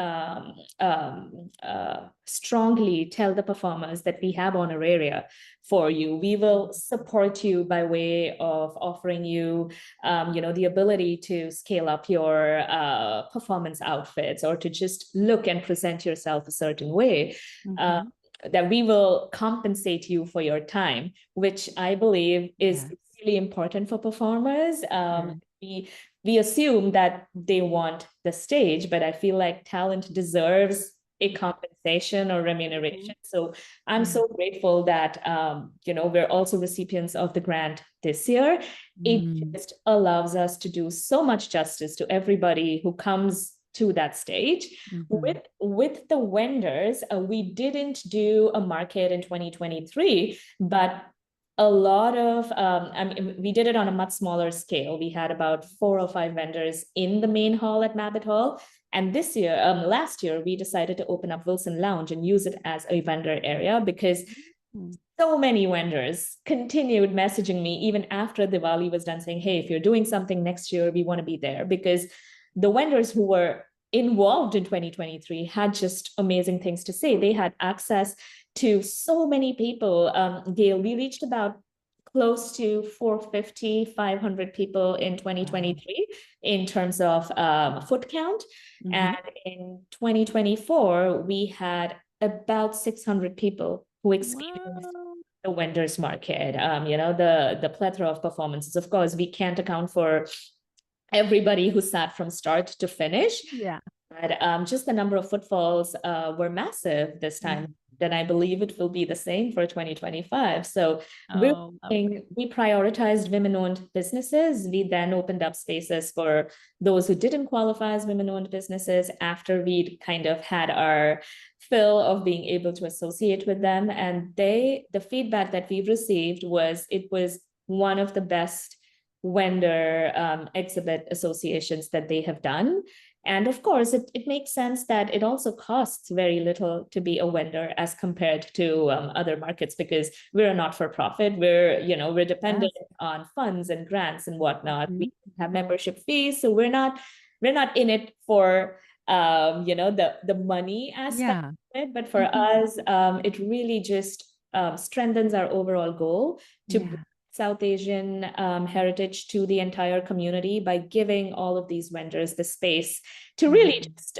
strongly tell the performers that we have honoraria for you. We will support you by way of offering you, the ability to scale up your performance outfits or to just look and present yourself a certain way. Hmm. That we will compensate you for your time, which I believe is Yeah. really important for performers. Sure. We assume that they want the stage, but I feel like talent deserves a compensation or Hmm. remuneration. So I'm Yeah. so grateful that we're also recipients of the grant this year. It Mm. just allows us to do so much justice to everybody who comes to that stage. Mm-hmm. With the vendors, we didn't do a market in 2023, but a lot of I mean, we did it on a much smaller scale. We had about 4 or 5 vendors in the main hall at Mabott Hall. And this year, last year, we decided to open up Wilson Lounge and use it as a vendor area because Mm-hmm. so many vendors continued messaging me even after Diwali was done, saying, hey, if you're doing something next year, we want to be there. Because the vendors who were involved in 2023 had just amazing things to say. They had access to so many people. Gail, we reached about close to 450, 500 people in Wow. 2023 in terms of foot count. Mm-hmm. And in 2024, we had about 600 people who experienced Wow. the vendors market. The plethora of performances. Of course, we can't account for everybody who sat from start to finish, Yeah. but just the number of footfalls were massive this Mm-hmm. time. Then I believe it will be the same for 2025. So Oh, lovely. we prioritized women-owned businesses. We then opened up spaces for those who didn't qualify as women-owned businesses after we'd kind of had our fill of being able to associate with them. And the feedback that we've received was it was one of the best vendor exhibit associations that they have done. And of course, it makes sense that it also costs very little to be a vendor as compared to other markets because we're a not-for-profit. We're dependent Yes. on funds and grants and whatnot. Mm-hmm. We have membership fees, so we're not in it for the money aspect Yeah. of it, but for Mm-hmm. us, it really just strengthens our overall goal to bring Yeah. South Asian heritage to the entire community by giving all of these vendors the space to really Mm-hmm. just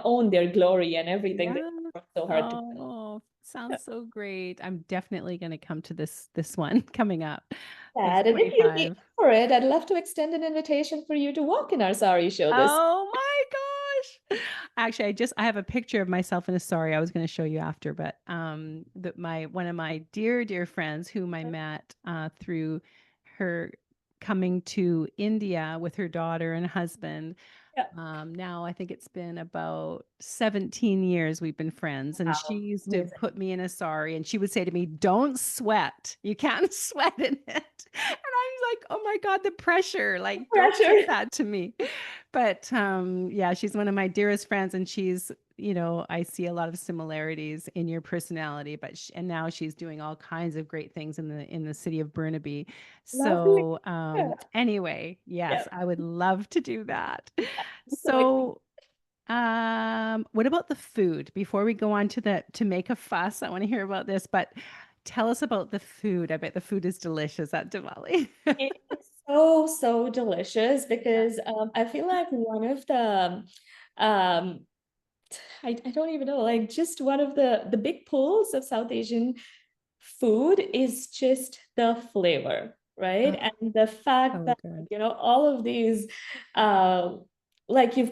own their glory and everything that Yeah. they worked so hard to Oh, sounds so great. I'm definitely going to come to this one coming up, this that. And if you'd be up 25. for it, I'd love to extend an invitation for you to walk in our sari show this. Oh my gosh. Actually, I have a picture of myself in a sari I was going to show you after, but my one of my dear friends whom I met through her coming to India with her daughter and husband. Yeah. Now I think it's been about 17 years we've been friends, and she Wow. used to Amazing. put me in a sari, and she would say to me, "Don't sweat. You can't sweat in it." And I was like, "Oh my God, the pressure! Like, don't say Pressure. that to me." But yeah, she's one of my dearest friends, and I see a lot of similarities in your personality. And now she's doing all kinds of great things in the city of Burnaby. Lovely. So Yeah. anyway, Yeah. yes, I would love to do that. So So what about the food? Before we go on to make a fuss, I want to hear about this, but tell us about the food. I bet the food is delicious at Diwali. it's so, so delicious because I feel like one of the um, I don't even know, like just one of the big pulls of South Asian food is just the flavor, right? Oh, And the fact so that, good. all of these, uh, like we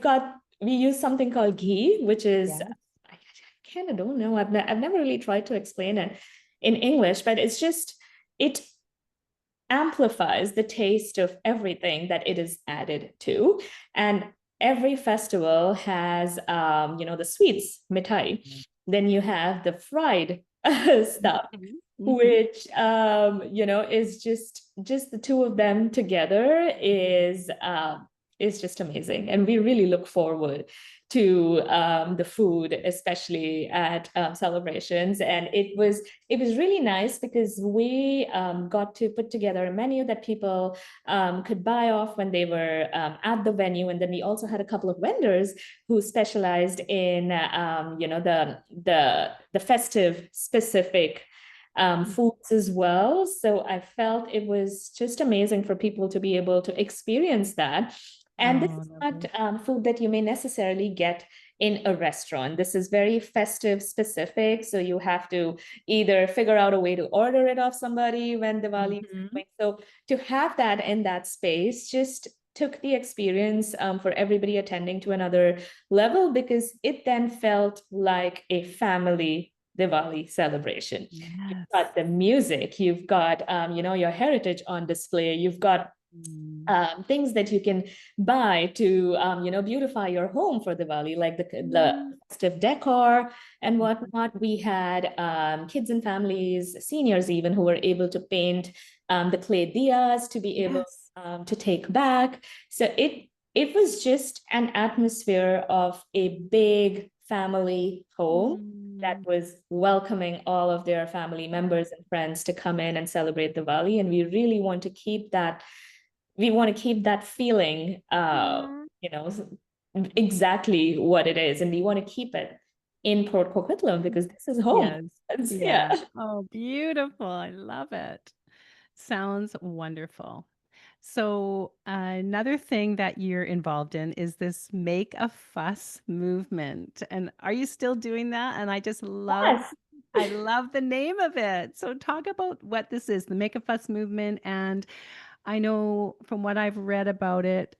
use something called ghee, which is, Yes. I kind of don't know. I've never really tried to explain it in English, but it amplifies the taste of everything that it is added to. And every festival has, the sweets, mithai. Then you have the fried stuff, Mhm. Mhm. which is just the two of them together is just amazing, and we really look forward to the food, especially at celebrations. And it was really nice because we got to put together a menu that people could buy off when they were at the venue, and then we also had a couple of vendors who specialized in the festive specific foods as well. So I felt it was just amazing for people to be able to experience that. And this Oh, is not lovely. food that you may necessarily get in a restaurant. This is very festive specific. So you have to either figure out a way to order it off somebody when Diwali is Mhm. coming. So to have that in that space just took the experience for everybody attending to another level, because it then felt like a family Diwali celebration. You've Yes. got the music, you've got your heritage on display, you've got Mm. things that you can buy to beautify your home for Diwali, like the Mm. festive decor and whatnot. We had kids and families, seniors even, who were able to paint the clay diyas to be able Yes. to take back. So it was just an atmosphere of a big family home that Mm. was welcoming all of their family members and friends to come in and celebrate Diwali. And we really want to keep that, we want to keep that feeling, Mm. exactly what it is. And we want to keep it in Port Coquitlam because this is home. Yes. Yeah. Yeah. Oh, beautiful. I love it. Sounds wonderful. So, another thing that you're involved in is this Make a Fuss movement. And are you still doing that? And Yes. I love the name of it. So, talk about what this is, the Make a Fuss movement. And I know from what I've read about it,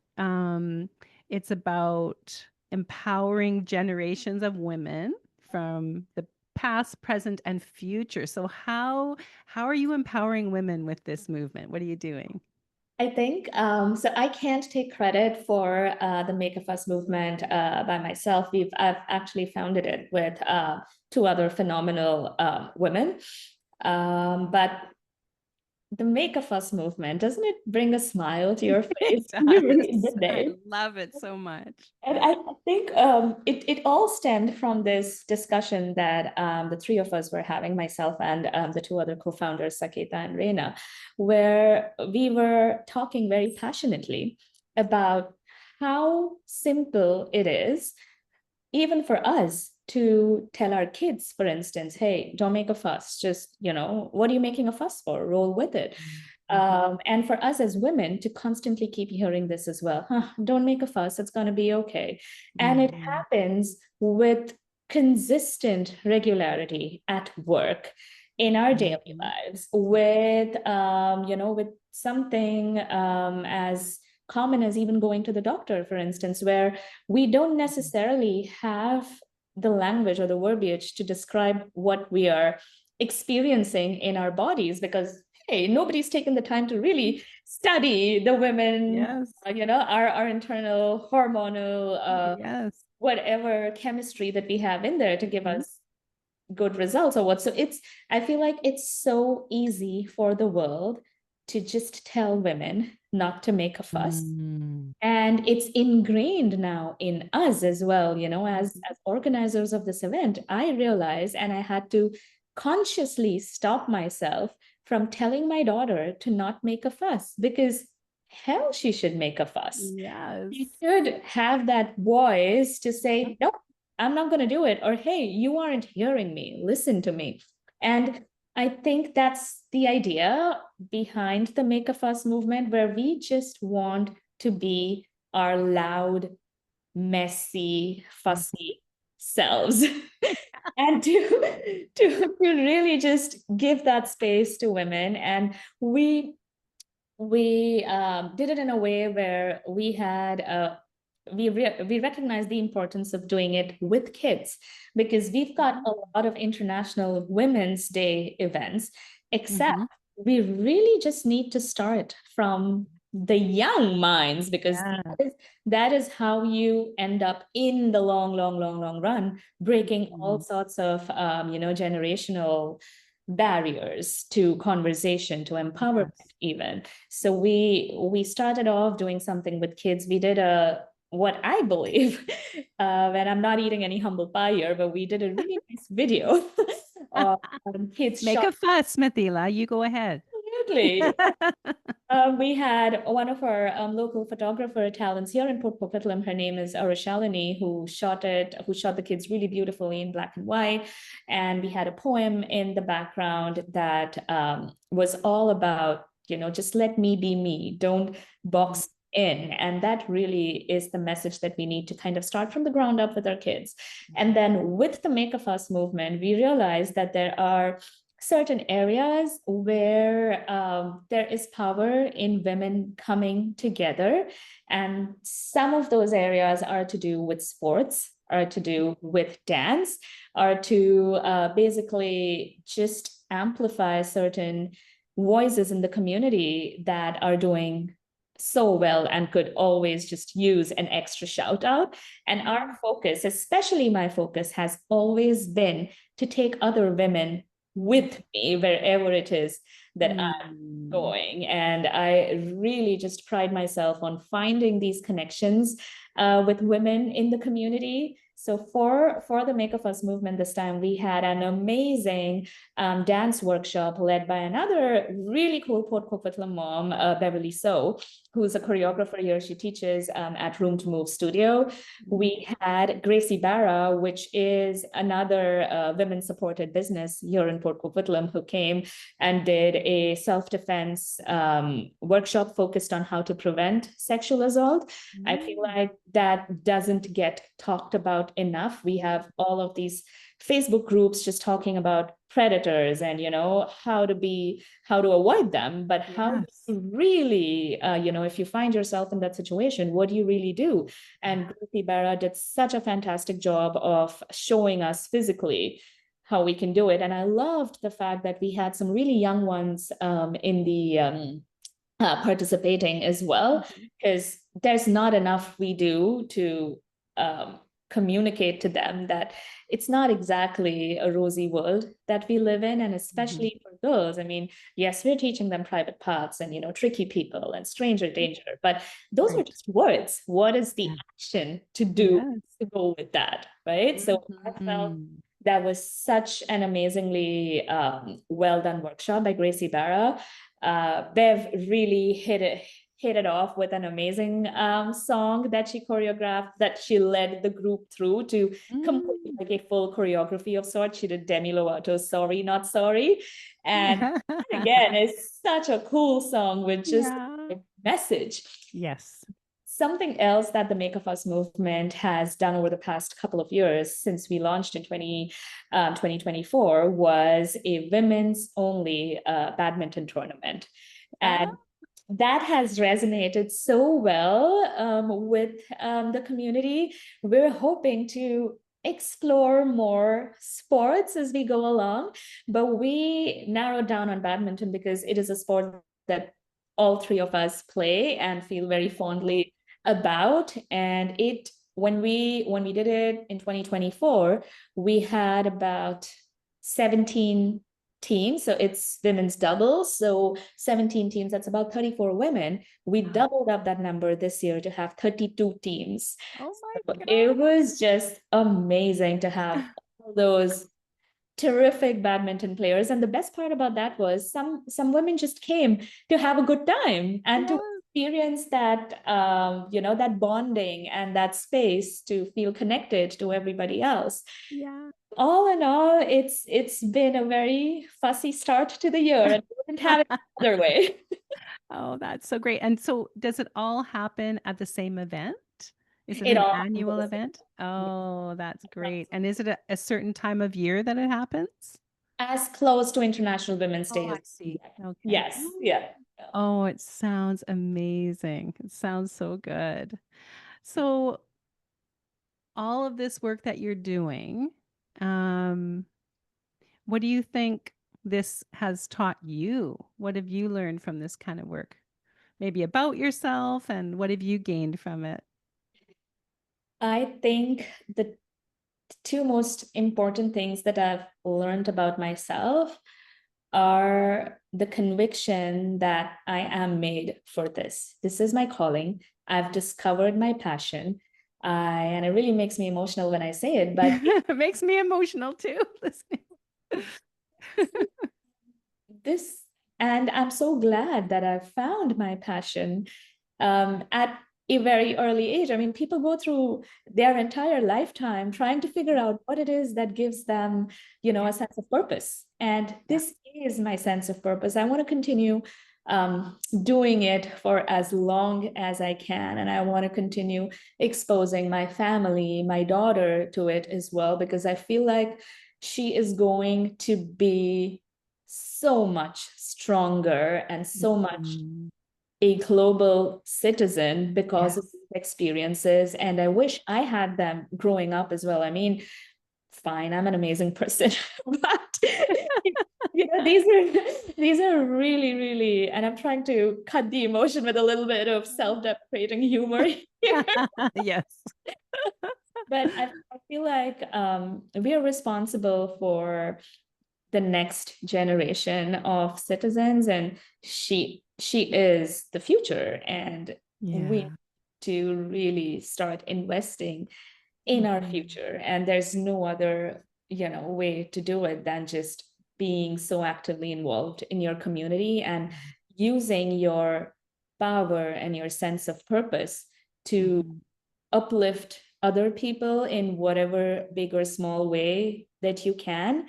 it's about empowering generations of women from the past, present, and future. So how are you empowering women with this movement? What are you doing? I think so. I can't take credit for the Make a Fuss movement by myself. I've actually founded it with two other phenomenal women. But the Make a Fuss movement, doesn't it bring a smile to your It face when you read does. the I name? love it so much. And I think it all stemmed from this discussion that the three of us were having, myself and the two other co-founders, Saketa and Reina, where we were talking very passionately about how simple it is, even for us, to tell our kids, for instance, hey, don't make a fuss. Just, what are you making a fuss for? Roll with it. Mhm. And for us as women to constantly keep hearing this as well, don't make a fuss, it's going to be okay. And it Mhm. happens with consistent regularity at work, in our daily Mhm. lives, with with something as common as even going to the doctor, for instance, where we don't necessarily have the language or the verbiage to describe what we are experiencing in our bodies, because hey, nobody's taken the time to really study the women, Yes. our internal hormonal, Yes. whatever chemistry that we have in there to give Mhm. us good results or what. So I feel like it's so easy for the world to just tell women not to make a fuss. Mm. And it's ingrained now in us as well, as Mhm. organizers of this event. I realized, and I had to consciously stop myself from telling my daughter to not make a fuss, because hell, she should make a fuss. She Yes. should have that voice to say, no, I'm not going to do it. Or, hey, you aren't hearing me. Listen to me. And I think that's the idea behind the Make a Fuss movement, where we just want to be our loud, messy, fussy selves. And to really just give that space to women. And we did it in a way where we recognize the importance of doing it with kids, because we've got a lot of international Women's Day events, except Mhm. we really just need to start from the young minds, because Yeah. that is how you end up in the long, long, long, long run, breaking all Mhm. sorts of generational barriers to conversation, to empowerment Yes. even. So we started off doing something with kids. We did a, what I believe, and I'm not eating any humble pie here, but we did a really nice video of kids Make shot. a fuss, Mithila. You go ahead. Absolutely. We had one of our local photographer talents here in Port Coquitlam. Her name is Arashalini, who shot the kids really beautifully in black and white. And we had a poem in the background that was all about, just let me be me. Don't box in. And that really is the message that we need to kind of start from the ground up with our kids. And then with the Make a Fuss movement, we realized that there are certain areas where there is power in women coming together. And some of those areas are to do with sports, are to do with dance, are to basically just amplify certain voices in the community that are doing so well and could always just use an extra shout out. And our focus, especially my focus, has always been to take other women with me wherever it is that I'm Mm. going. And I really just pride myself on finding these connections with women in the community. So for the Make of Us movement this time, we had an amazing dance workshop led by another really cool Port Coquitlam mom, Beverly So, who's a choreographer here. She teaches at Room to Move Studio. We had Gracie Barra, which is another women-supported business here in Port Coquitlam, who came and did a self-defense workshop focused on how to prevent sexual assault. I feel like that doesn't get talked about enough. We have all of these Facebook groups just talking about predators and, you know, how to avoid them, but how do Yes. you really, you know, if you find yourself in that situation, what do you really do? And Gracie Barra did such a fantastic job of showing us physically how we can do it. And I loved the fact that we had some really young ones in the participating as well, because there's not enough we do to communicate to them that it's not exactly a rosy world that we live in. And especially for girls, I mean, yes, we're teaching them private paths and, you know, tricky people and stranger danger, but those are Right. just words. What is the Yeah. action to do Yes. to go with that, right? So I felt Mhm. that was such an amazingly well done workshop by Gracie Barra. Bev really hit it off with an amazing song that she choreographed, that she led the group through to complete Mm. like a full choreography of sorts. She did Demi Lovato's Sorry Not Sorry. And again, it's such a cool song with just Yeah. a message. Yes. Something else that the Make of Us movement has done over the past couple of years since we launched in 2024 was a women's only badminton tournament. Ah, And that has resonated so well with the community. We're hoping to explore more sports as we go along, but we narrowed down on badminton because it is a sport that all three of us play and feel very fondly about. And it when we did it in 2024, we had about 17 teams. So it's women's doubles. So 17 teams, that's about 34 women. We doubled up that number this year to have 32 teams. oh So my it God. was just amazing to have all those terrific badminton players. And the best part about that was some women just came to have a good time and to Yes. experience that you know, that bonding and that space to feel connected to everybody else. Yeah. All in all, it's been a very fussy start to the year, and I wouldn't have it another way. Oh, that's so great. And so does it all happen at the same event? Is it It an all happens at annual the same event? time. Oh, that's great. And is it a certain time of year that it happens? As close to International Women's Oh, Day I as see. Okay. yes, yeah. Oh, it sounds amazing. It sounds so good. So all of this work that you're doing, um, what do you think this has taught you? What have you learned from this kind of work? Maybe about yourself and what have you gained from it? I think the two most important things that I've learned about myself are the conviction that I am made for this. This is my calling. I've discovered my passion. And it really makes me emotional when I say it, but It makes me emotional too, listening. this, and I'm so glad that I found my passion at a very early age. I mean, people go through their entire lifetime trying to figure out what it is that gives them, you know, Yeah, a sense of purpose. And yeah. this is my sense of purpose. I want to continue doing it for as long as I can. And I want to continue exposing my family, my daughter to it as well, because I feel like she is going to be so much stronger and so much Mhm. a global citizen because of Yes. these experiences. And I wish I had them growing up as well. I mean, fine, I'm an amazing person, but these are really, really, and I'm trying to cut the emotion with a little bit of self-deprecating humor here. Yes. But I feel like we are responsible for the next generation of citizens, and she is the future, and we need Yeah. to really start investing in our Mhm. future. And there's no other, way to do it than just being so actively involved in your community and using your power and your sense of purpose to Mhm. uplift other people in whatever big or small way that you can.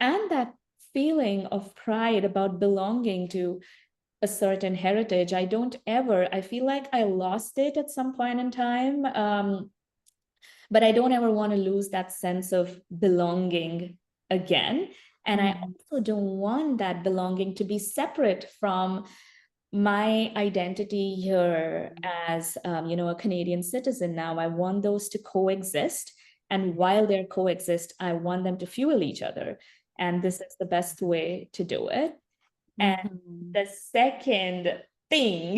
And that feeling of pride about belonging to a certain heritage, I feel like I lost it at some point in time. But I don't ever want to lose that sense of belonging again. And I Mhm. also don't want that belonging to be separate from my identity here as, a Canadian citizen now. I want those to coexist. And while they're coexist, I want them to fuel each other. And this is the best way to do it. And Mhm. the second thing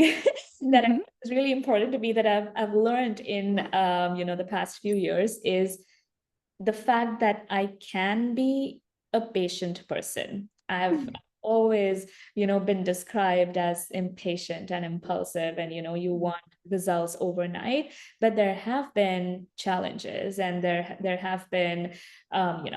that Mhm. is really important to me that I've learned in the past few years is the fact that I can be a patient person. I've always, been described as impatient and impulsive, and you want results overnight. But there have been challenges, and there have been,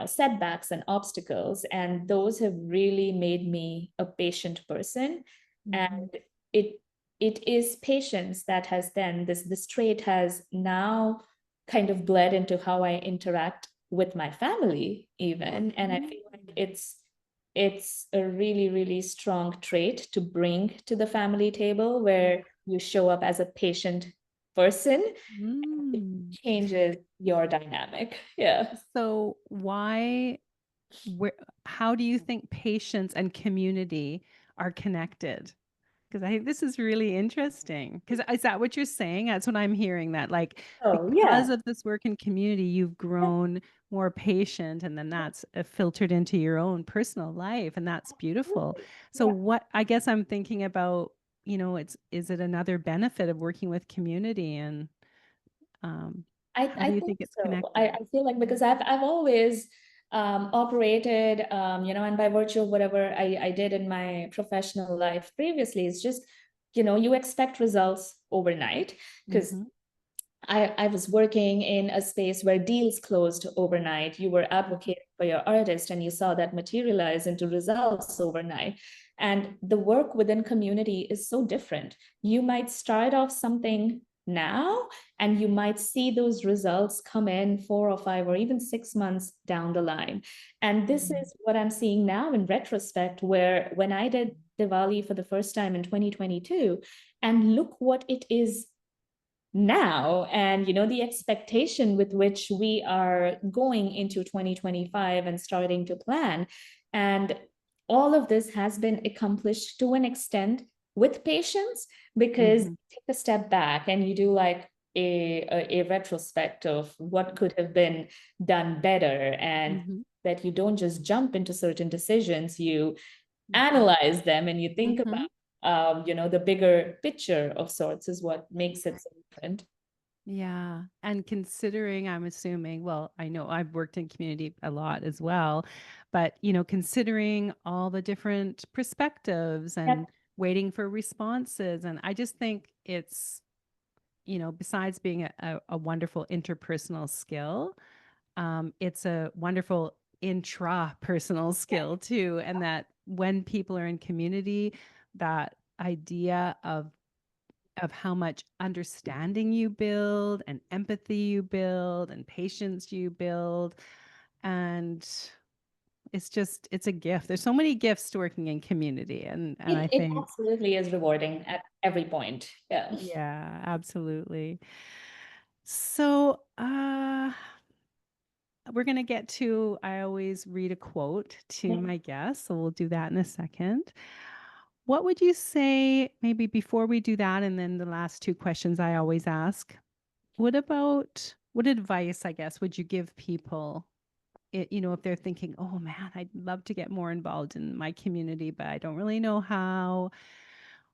setbacks and obstacles, and those have really made me a patient person. Mhm. And it it is patience that has then this trait has now kind of bled into how I interact with my family even. And I feel like it's a really, really strong trait to bring to the family table, where you show up as a patient person. It Mm. changes your dynamic. Yeah. So where, how do you think patience and community are connected? Because I think this is really interesting. Because is that what you're saying? That's what I'm hearing, that like Oh, because yeah. of this work in community, you've grown more patient, and then that's filtered into your own personal life, and that's beautiful. So Yeah. what I guess I'm thinking about, it's is it another benefit of working with community, and how I do you think think it's so. connected? I feel like because I've always operated, and by virtue of whatever I did in my professional life previously, it's just, you expect results overnight. Because Mm-hmm. I was working in a space where deals closed overnight. You were advocating for your artist, and you saw that materialize into results overnight. And the work within community is so different. You might start off something now, and you might see those results come in 4 or 5 or even 6 months down the line. And this Mm-hmm. is what I'm seeing now in retrospect, where when I did Diwali for the first time in 2022, and look what it is now, and the expectation with which we are going into 2025 and starting to plan. And all of this has been accomplished to an extent with patience, because Mm-hmm. take a step back and you do like a retrospect of what could have been done better, and Mm-hmm. that you don't just jump into certain decisions, you Mm-hmm. analyze them, and you think Mm-hmm. about the bigger picture of sorts is what makes it so different. Yeah. And considering, I'm assuming, well, I know I've worked in community a lot as well, but, considering all the different perspectives and Yep. waiting for responses. And I just think it's, besides being a wonderful interpersonal skill, it's a wonderful intrapersonal skill too. And that when people are in community, that idea of how much understanding you build and empathy you build and patience you build, and it's a gift. There's so many gifts to working in community, and I It think absolutely is rewarding at every point. Yeah. yeah, absolutely. So we're going to get to, I always read a quote to my guests, so we'll do that in a second. What would you say, maybe before we do that, and then the last two questions I always ask, what advice, I guess, would you give people if they're thinking, oh man, I'd love to get more involved in my community, but I don't really know how.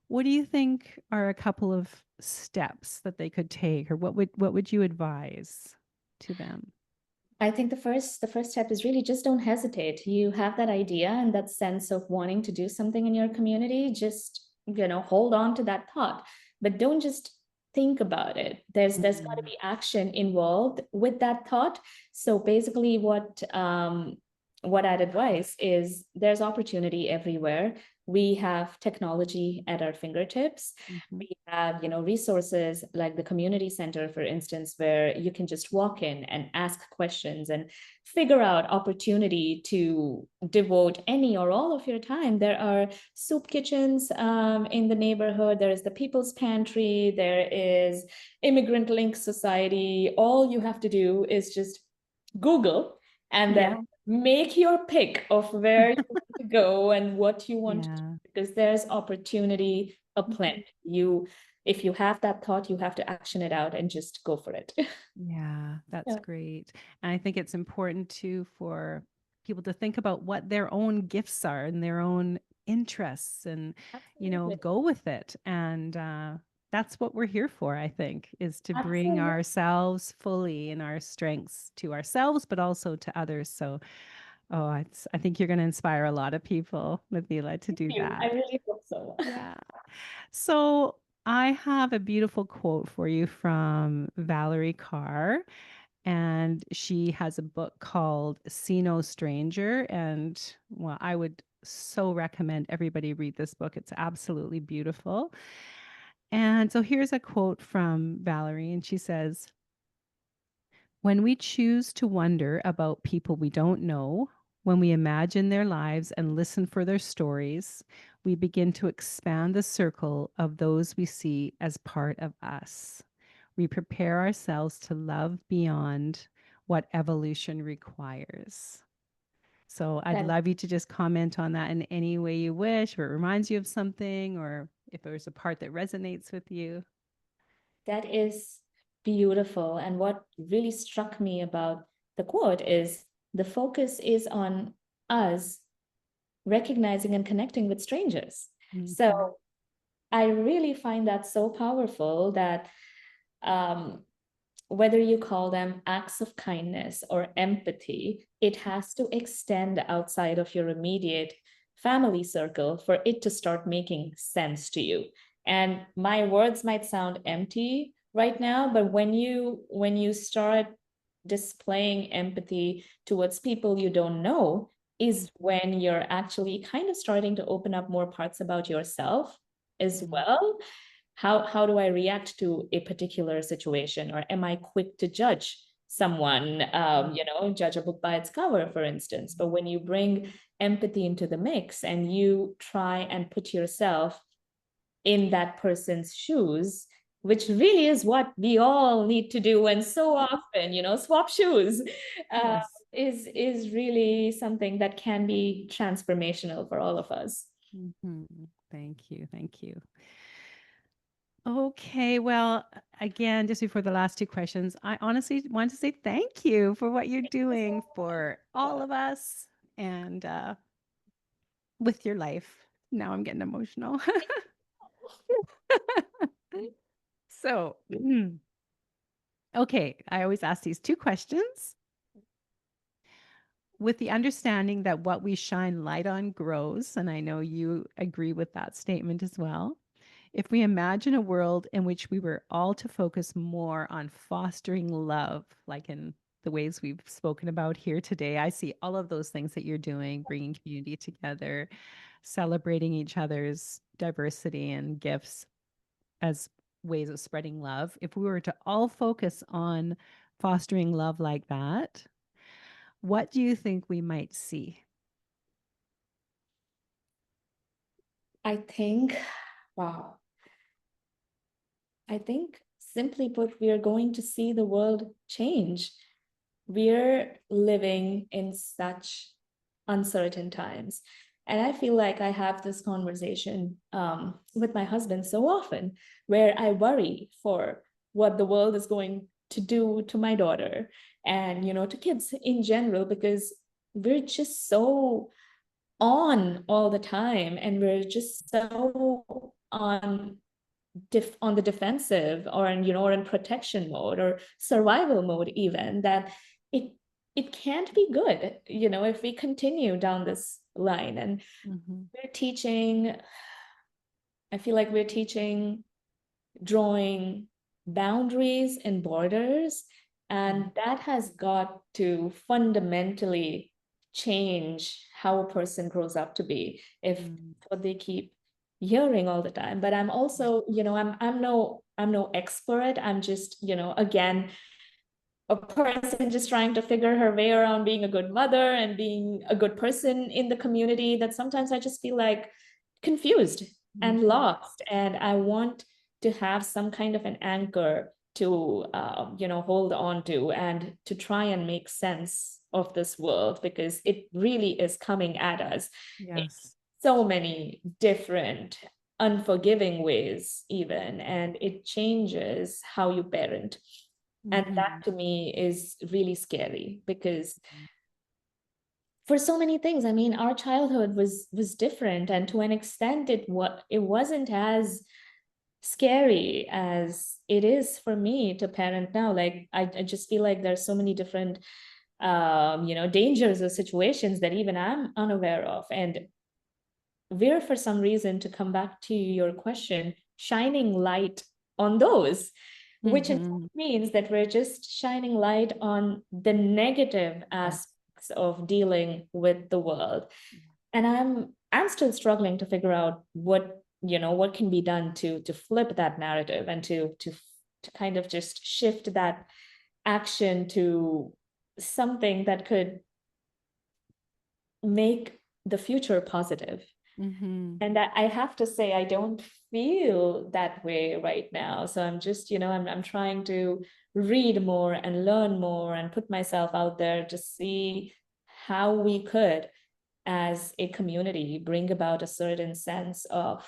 What do you think are a couple of steps that they could take, or what would you advise to them? I think the first step is really just don't hesitate. You have that idea and that sense of wanting to do something in your community, just hold on to that thought, but don't just think about it. There's got to Mm, be action involved with that thought. So basically what I'd advise is there's opportunity everywhere. We have technology at our fingertips. mhm. We have resources like the community center, for instance, where you can just walk in and ask questions and figure out opportunity to devote any or all of your time. There are soup kitchens in the neighborhood. There is the People's Pantry. There is Immigrant Link Society. All you have to do is just Google and then Yeah, make your pick of where you want to go and what you want to do, yeah. because there's opportunity Mhm. aplenty. If you have that thought, you have to action it out and just go for it. Yeah, that's Yeah, great. And I think it's important too for people to think about what their own gifts are and their own interests and, absolutely. go with it. And that's what we're here for, I think, is to bring Absolutely. ourselves fully and our strengths to ourselves, but also to others. So, I think you're going to inspire a lot of people, Mithila, to Thank do you. I that. really hope so. Yeah. So I have a beautiful quote for you from Valerie Carr, and she has a book called See No Stranger. And well, I would so recommend everybody read this book. It's absolutely beautiful. And so here's a quote from Valerie, and she says, when we choose to wonder about people we don't know, when we imagine their lives and listen for their stories, we begin to expand the circle of those we see as part of us. We prepare ourselves to love beyond what evolution requires. So I'd That love you to just comment on that in any way you wish, or it reminds you of something, or if there's a part that resonates with you. that is beautiful. And what really struck me about the quote is the focus is on us recognizing and connecting with strangers. So Mhm. I really find that so powerful that um, whether you call them acts of kindness or empathy, it has to extend outside of your immediate family circle for it to start making sense to you. And my words might sound empty right now, but when you start displaying empathy towards people you don't know, is when you're actually kind of starting to open up more parts about yourself as Mhm. well. How do I react to a particular situation, or am I quick to judge someone? Judge a book by its cover, for instance. But when you bring empathy into the mix and you try and put yourself in that person's shoes, which really is what we all need to do, and so often, swap shoes, uh, Yes. is really something that can be transformational for all of us. Mhm. Thank you. Thank you. Okay, well, again, just before the last two questions, I honestly want to say thank you for what you're doing for all of us and with your life. Now I'm getting emotional. So, okay, I always ask these two questions with the understanding that what we shine light on grows. And I know you agree with that statement as well. If we imagine a world in which we were all to focus more on fostering love, like in the ways we've spoken about here today, I see all of those things that you're doing, bringing community together, celebrating each other's diversity and gifts as ways of spreading love. If we were to all focus on fostering love like that, what do you think we might see? I think, wow, I think simply put, we are going to see the world change. We're living in such uncertain times. And I feel like I have this conversation with my husband so often, where I worry for what the world is going to do to my daughter and to kids in general, because we're just so on all the time, and we're just so on the defensive, or in, or in protection mode or survival mode even, that it it can't be good, if we continue down this line. And Mm-hmm. we're teaching I feel like we're teaching drawing boundaries and borders, and that has got to fundamentally change how a person grows up to be, if Mm-hmm. what they keep hearing all the time. But I'm also, I'm no expert. I'm just, again, a person just trying to figure her way around being a good mother and being a good person in the community, that sometimes I just feel like confused and Mm-hmm. lost. And I want to have some kind of an anchor to, hold on to, and to try and make sense of this world, because it really is coming at us in Yes. so many different unforgiving ways even, and it changes how you parent. And Mm-hmm. that to me is really scary, because for so many things, I mean, our childhood was different, and to an extent it wasn't as scary as it is for me to parent now. Like I just feel like there's so many different dangers or situations that even I'm unaware of. And we're, for some reason, to come back to your question, shining light on those, which in Mm-hmm. fact means that we're just shining light on the negative Yeah. aspects of dealing with the world. And I'm still struggling to figure out what can be done to flip that narrative, and to kind of just shift that action to something that could make the future positive. Mm-hmm. And I have to say, I don't feel that way right now. So I'm just, I'm trying to read more and learn more and put myself out there to see how we could, as a community, bring about a certain sense of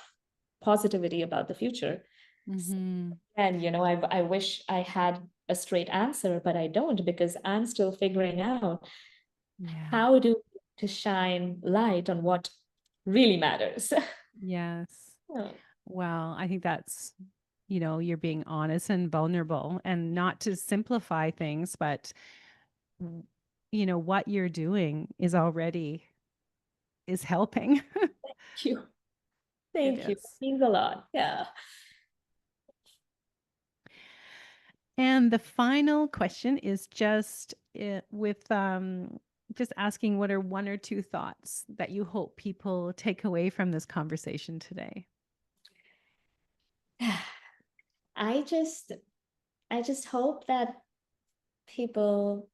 positivity about the future. Mm-hmm. And, I wish I had a straight answer, but I don't, because I'm still figuring out Yeah. how to shine light on what really matters. Yes. Oh, Well, I think that's, you're being honest and vulnerable, and not to simplify things, but w- what you're doing is helping. thank you. It Thank you. It is. means a lot. Yeah. And the final question is just asking, what are one or two thoughts that you hope people take away from this conversation today? I just I just hope that people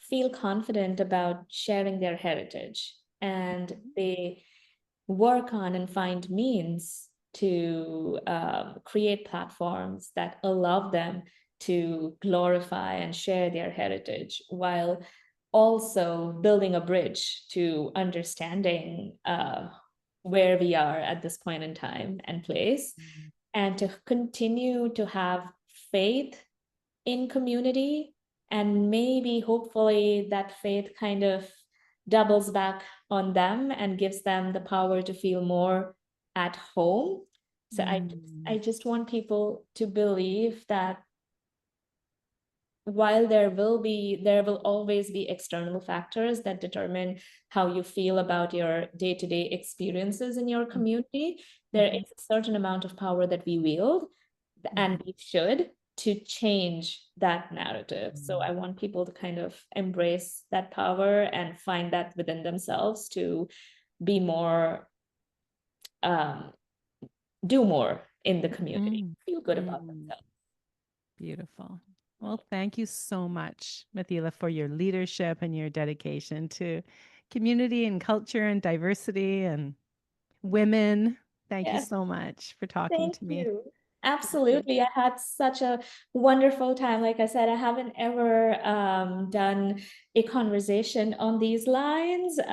feel confident about sharing their heritage, and they work on and find means to create platforms that allow them to glorify and share their heritage, while also building a bridge to understanding where we are at this point in time and place, Mhm. and to continue to have faith in community. And maybe hopefully that faith kind of doubles back on them and gives them the power to feel more at home. So I Mm. just want people to believe that while there will always be external factors that determine how you feel about your day-to-day experiences in your community, there Mhm. is a certain amount of power that we wield, Mhm. and we should, to change that narrative. So Mhm. I want people to kind of embrace that power and find that within themselves, to be more, um, do more in the community, Mm. feel good about Mm. themselves. Beautiful. Well, thank you so much, Mithila, for your leadership and your dedication to community and culture and diversity and women. Thank you Yes. so much for talking Thank to me. you. Thank you. Absolutely. I had such a wonderful time. Like I said, I haven't ever done a conversation on these lines. So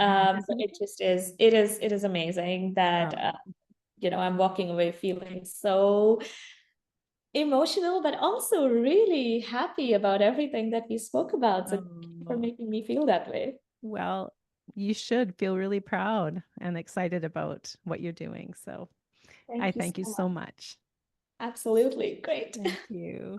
it is amazing that, Oh, I'm walking away feeling so emotional, but also really happy about everything that we spoke about. So thank you for oh, making me feel that way. Well, you should feel really proud and excited about what you're doing. So I Thank you thank you so so much. much. Absolutely. Great. Thank you.